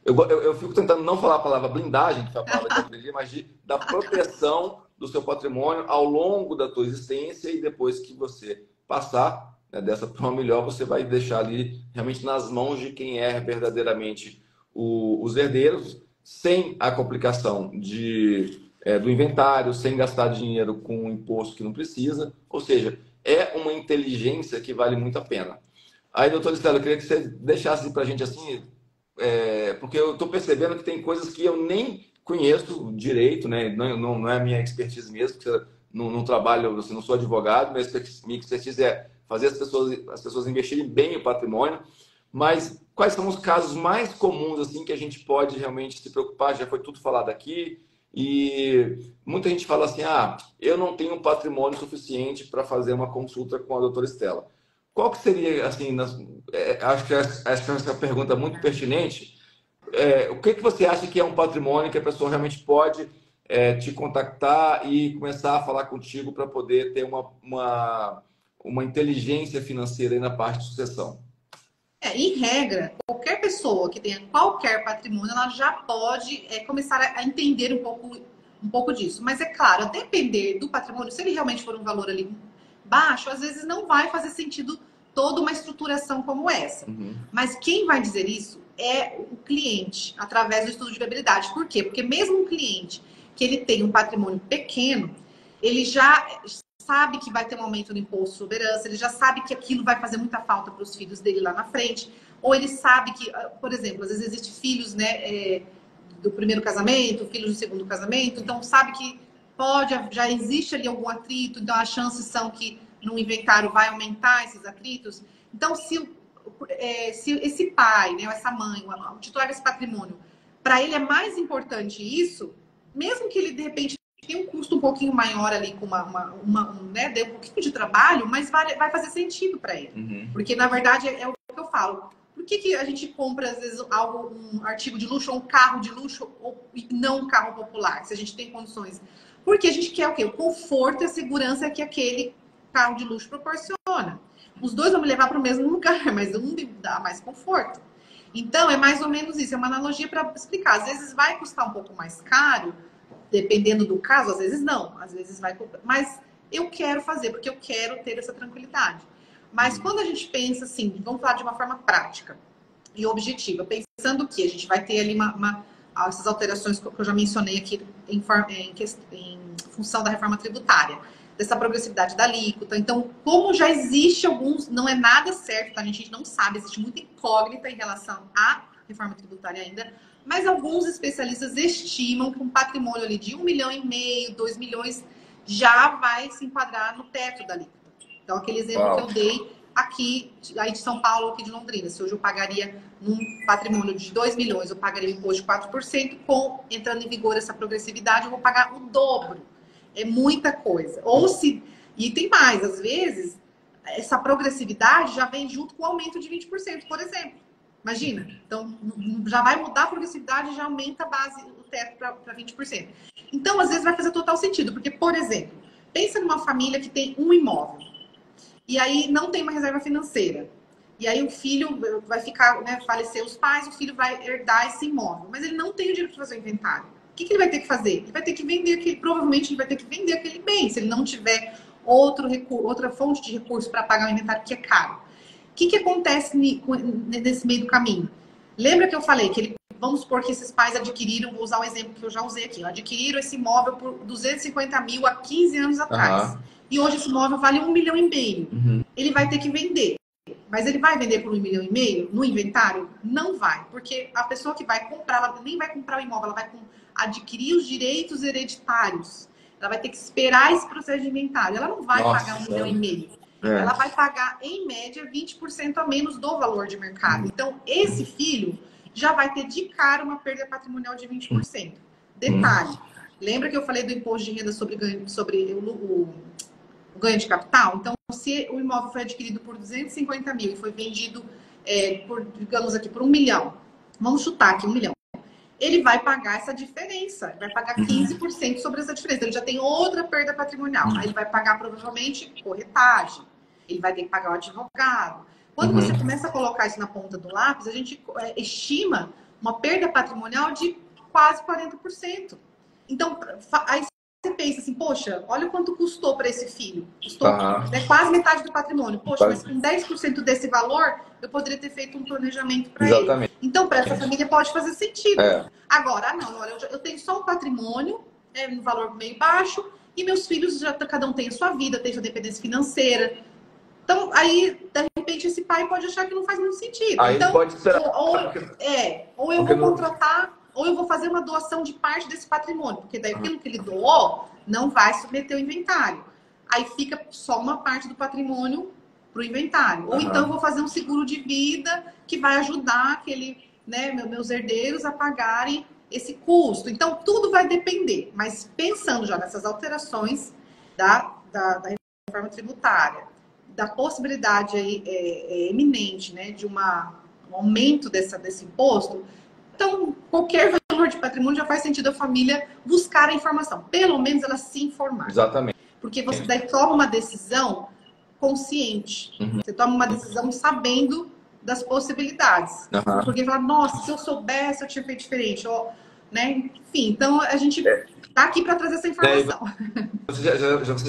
eu fico tentando não falar a palavra blindagem, que foi a palavra que eu aprendi, mas da proteção do seu patrimônio ao longo da tua existência e depois que você passar, né, dessa para uma melhor, você vai deixar ali realmente nas mãos de quem é verdadeiramente os herdeiros, sem a complicação do inventário, sem gastar dinheiro com um imposto que não precisa. Ou seja, é uma inteligência que vale muito a pena. Aí, doutor Estela, eu queria que você deixasse para a gente assim, porque eu estou percebendo que tem coisas que eu nem conheço direito, né? Não é a minha expertise mesmo, porque eu não trabalho, assim, não sou advogado, minha expertise é fazer as pessoas investirem bem o patrimônio. Mas quais são os casos mais comuns assim que a gente pode realmente se preocupar? Já foi tudo falado aqui e muita gente fala assim: ah, eu não tenho patrimônio suficiente para fazer uma consulta com a doutora Estela. Qual que seria, assim, acho que essa pergunta é muito pertinente. O que você acha que é um patrimônio que a pessoa realmente pode te contactar e começar a falar contigo para poder ter uma inteligência financeira aí na parte de sucessão? Em regra, qualquer pessoa que tenha qualquer patrimônio, ela já pode começar a entender um pouco disso. Mas é claro, a depender do patrimônio, se ele realmente for um valor ali baixo, às vezes não vai fazer sentido toda uma estruturação como essa. Uhum. Mas quem vai dizer isso é o cliente, através do estudo de viabilidade. Por quê? Porque mesmo um cliente que ele tem um patrimônio pequeno, ele já sabe que vai ter um aumento no imposto sobre herança, ele já sabe que aquilo vai fazer muita falta para os filhos dele lá na frente, ou ele sabe que, por exemplo, às vezes existem filhos, né, do primeiro casamento, filhos do segundo casamento, então sabe que já existe ali algum atrito, então as chances são que no inventário vai aumentar esses atritos. Então, se esse pai, né, ou essa mãe, o titular desse patrimônio, para ele é mais importante isso, mesmo que ele, de repente, tem um custo um pouquinho maior ali, com né, deu um pouquinho de trabalho, mas vai fazer sentido para ele. Uhum. Porque, na verdade, é o que eu falo. Por que a gente compra, às vezes, um artigo de luxo ou um carro de luxo e não um carro popular, se a gente tem condições? Porque a gente quer o quê? O conforto e a segurança que aquele carro de luxo proporciona. Os dois vão me levar para o mesmo lugar, mas um me dá mais conforto. Então, é mais ou menos isso. É uma analogia para explicar. Às vezes vai custar um pouco mais caro, dependendo do caso, às vezes não. Às vezes vai... Mas eu quero fazer, porque eu quero ter essa tranquilidade. Mas quando a gente pensa assim, vamos falar de uma forma prática e objetiva, pensando que a gente vai ter ali essas alterações que eu já mencionei aqui em função da reforma tributária, dessa progressividade da alíquota. Então, como já existe alguns, não é nada certo, tá? A gente não sabe, existe muita incógnita em relação à reforma tributária ainda, mas alguns especialistas estimam que um patrimônio ali de 1,5 milhão, 2 milhões, já vai se enquadrar no teto da alíquota. Então, aquele exemplo que eu dei aqui, aí de São Paulo, aqui de Londrina, se hoje eu pagaria num patrimônio de 2 milhões, eu pagaria um imposto de 4%, entrando em vigor essa progressividade, eu vou pagar o dobro. É muita coisa. E tem mais, às vezes, essa progressividade já vem junto com o aumento de 20%, por exemplo. Imagina. Então, já vai mudar a progressividade e já aumenta a base, o teto para 20%. Então, às vezes, vai fazer total sentido. Porque, por exemplo, pensa numa família que tem um imóvel. E aí não tem uma reserva financeira. E aí o filho vai ficar, né, falecer os pais, o filho vai herdar esse imóvel. Mas ele não tem o dinheiro para fazer o inventário. O que ele vai ter que fazer? Ele vai ter que vender provavelmente ele vai ter que vender aquele bem, se ele não tiver outra fonte de recurso para pagar o inventário, que é caro. O que acontece nesse meio do caminho? Lembra que eu falei que vamos supor que esses pais adquiriram, vou usar o exemplo que eu já usei aqui, adquiriram esse imóvel por 250 mil há 15 anos atrás. Uhum. E hoje esse imóvel vale 1,5 milhão. Uhum. Ele vai ter que vender. Mas ele vai vender por 1,5 milhão no inventário? Não vai. Porque a pessoa que vai comprar, ela nem vai comprar o imóvel, ela vai adquirir os direitos hereditários. Ela vai ter que esperar esse processo de inventário. Ela não vai pagar 1,5 milhão. Ela vai pagar, em média, 20% a menos do valor de mercado. Então, esse filho já vai ter de cara uma perda patrimonial de 20%. Detalhe. Lembra que eu falei do imposto de renda sobre o ganho de capital? Então, se o imóvel foi adquirido por 250 mil e foi vendido, digamos aqui, por 1 milhão, vamos chutar aqui 1 milhão, ele vai pagar essa diferença, vai pagar 15% sobre essa diferença. Ele já tem outra perda patrimonial. Aí ele vai pagar, provavelmente, corretagem. Ele vai ter que pagar o advogado. Quando você começa a colocar isso na ponta do lápis, a gente estima uma perda patrimonial de quase 40%. Então, aí você pensa assim, poxa, olha quanto custou para esse filho. Custou Aham. quase metade do patrimônio. Poxa, mas com 10% desse valor, eu poderia ter feito um planejamento para ele. Exatamente. Então, para essa família pode fazer sentido. É. Agora, não, olha, eu tenho só o patrimônio, um valor meio baixo, e meus filhos, já cada um tem a sua vida, tem sua dependência financeira. Então, aí, de repente, esse pai pode achar que não faz muito sentido. Aí então, pode ser. ou eu vou contratar, ou eu vou fazer uma doação de parte desse patrimônio, porque daí aquilo que ele doou não vai submeter o inventário. Aí fica só uma parte do patrimônio para o inventário. Ou então eu vou fazer um seguro de vida que vai ajudar aquele, né, meus herdeiros a pagarem esse custo. Então, tudo vai depender. Mas pensando já nessas alterações da reforma tributária, da possibilidade aí, eminente, né, de um aumento desse imposto, então, qualquer valor de patrimônio já faz sentido a família buscar a informação. Pelo menos ela se informar. Exatamente. Porque você daí toma uma decisão consciente. Você toma uma decisão sabendo das possibilidades. Porque fala, nossa, se eu soubesse, eu tinha feito diferente. Né? Enfim, então a gente está aqui para trazer essa informação. Você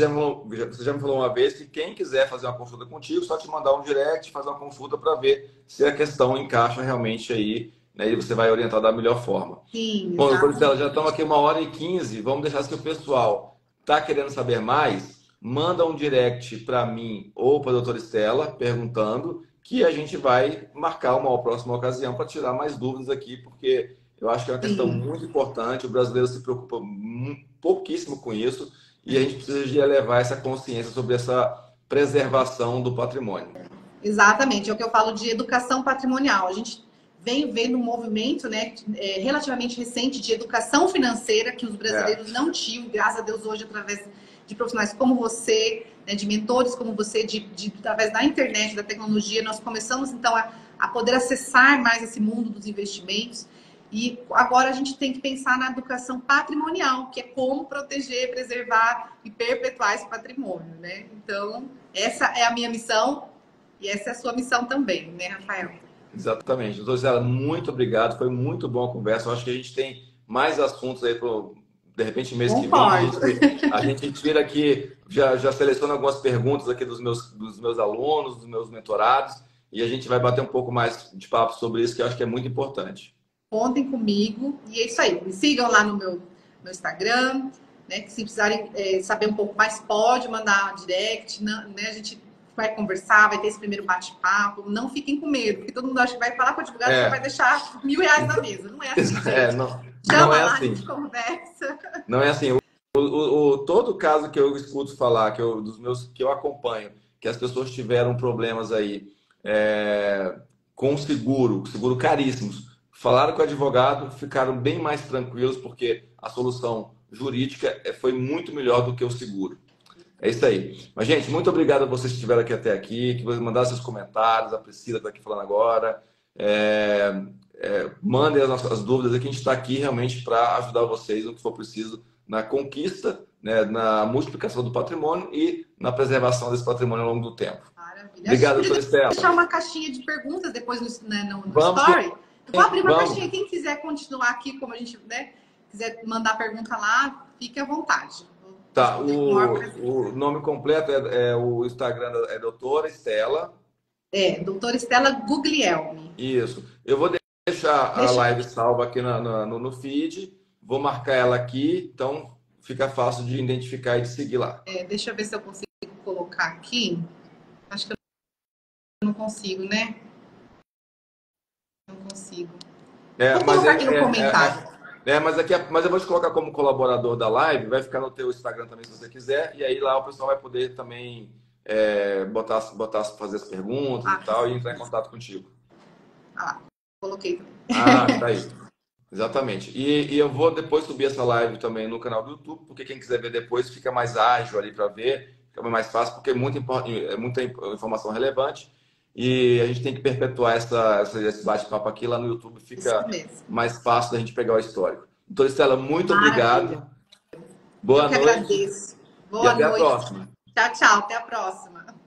já me falou uma vez que quem quiser fazer uma consulta contigo, só te mandar um direct, fazer uma consulta para ver se a questão encaixa realmente aí, né? E você vai orientar da melhor forma. Sim, bom, doutora Estela, já estamos aqui 1h15, vamos deixar se o pessoal está querendo saber mais, manda um direct para mim ou para a doutora Estela, perguntando, que a gente vai marcar uma próxima ocasião para tirar mais dúvidas aqui, porque eu acho que é uma questão muito importante, o brasileiro se preocupa pouquíssimo com isso, e a gente precisa de elevar essa consciência sobre essa preservação do patrimônio. Exatamente, é o que eu falo de educação patrimonial. A gente vem vendo um movimento, né, relativamente recente de educação financeira que os brasileiros não tinham, graças a Deus hoje, através de profissionais como você, né, de mentores como você, através da internet, da tecnologia, nós começamos então a poder acessar mais esse mundo dos investimentos. E agora a gente tem que pensar na educação patrimonial, que é como proteger, preservar e perpetuar esse patrimônio, né? Então, essa é a minha missão e essa é a sua missão também, né, Rafael? Exatamente. Doutora Estela, muito obrigado. Foi muito boa a conversa. Eu acho que a gente tem mais assuntos aí para, de repente, mês que vem. A gente tira aqui, já seleciona algumas perguntas aqui dos meus alunos, dos meus mentorados, e a gente vai bater um pouco mais de papo sobre isso, que eu acho que é muito importante. Contem comigo. E é isso aí. Me sigam lá no meu Instagram, né? Que se precisarem saber um pouco mais, pode mandar direct, né? A gente vai conversar, vai ter esse primeiro bate-papo. Não fiquem com medo, porque todo mundo acha que vai falar com o advogado e vai deixar R$1.000 na mesa. Não é assim, gente. Não é lá, assim. A gente conversa. Não é assim. Todo caso que eu escuto falar, dos meus que eu acompanho, que as pessoas tiveram problemas aí com seguro caríssimos, falaram com o advogado, ficaram bem mais tranquilos, porque a solução jurídica foi muito melhor do que o seguro. É isso aí. Mas, gente, muito obrigado a vocês que estiveram aqui até aqui, que vocês mandaram seus comentários, a Priscila está aqui falando agora. Mandem as dúvidas aqui, a gente está aqui realmente para ajudar vocês no que for preciso na conquista, né, na multiplicação do patrimônio e na preservação desse patrimônio ao longo do tempo. Maravilha. Obrigado, doutora Estela. Vou deixar uma caixinha de perguntas depois no story. Eu vou abrir uma caixinha. Quem quiser continuar aqui, como a gente, né, quiser mandar pergunta lá, fique à vontade. Tá, o nome completo o Instagram é doutora Estela. Doutora Estela Guglielmi. Isso. Eu vou deixar a live salva aqui no feed. Vou marcar ela aqui, então fica fácil de identificar e de seguir lá. Deixa eu ver se eu consigo colocar aqui. Acho que eu não consigo, né? Não consigo. Vou colocar aqui no comentário. Mas eu vou te colocar como colaborador da live, vai ficar no teu Instagram também se você quiser, e aí lá o pessoal vai poder também fazer as perguntas e tal, e entrar em contato contigo. Coloquei também. Tá aí. Exatamente. E eu vou depois subir essa live também no canal do YouTube, porque quem quiser ver depois fica mais ágil ali para ver, fica mais fácil, porque é muita informação relevante. E a gente tem que perpetuar esse bate-papo aqui lá no YouTube, fica mais fácil da gente pegar o histórico. Doutora Estela, muito obrigado. Boa noite. Eu que agradeço. Boa noite. Até a próxima. Tchau, tchau. Até a próxima.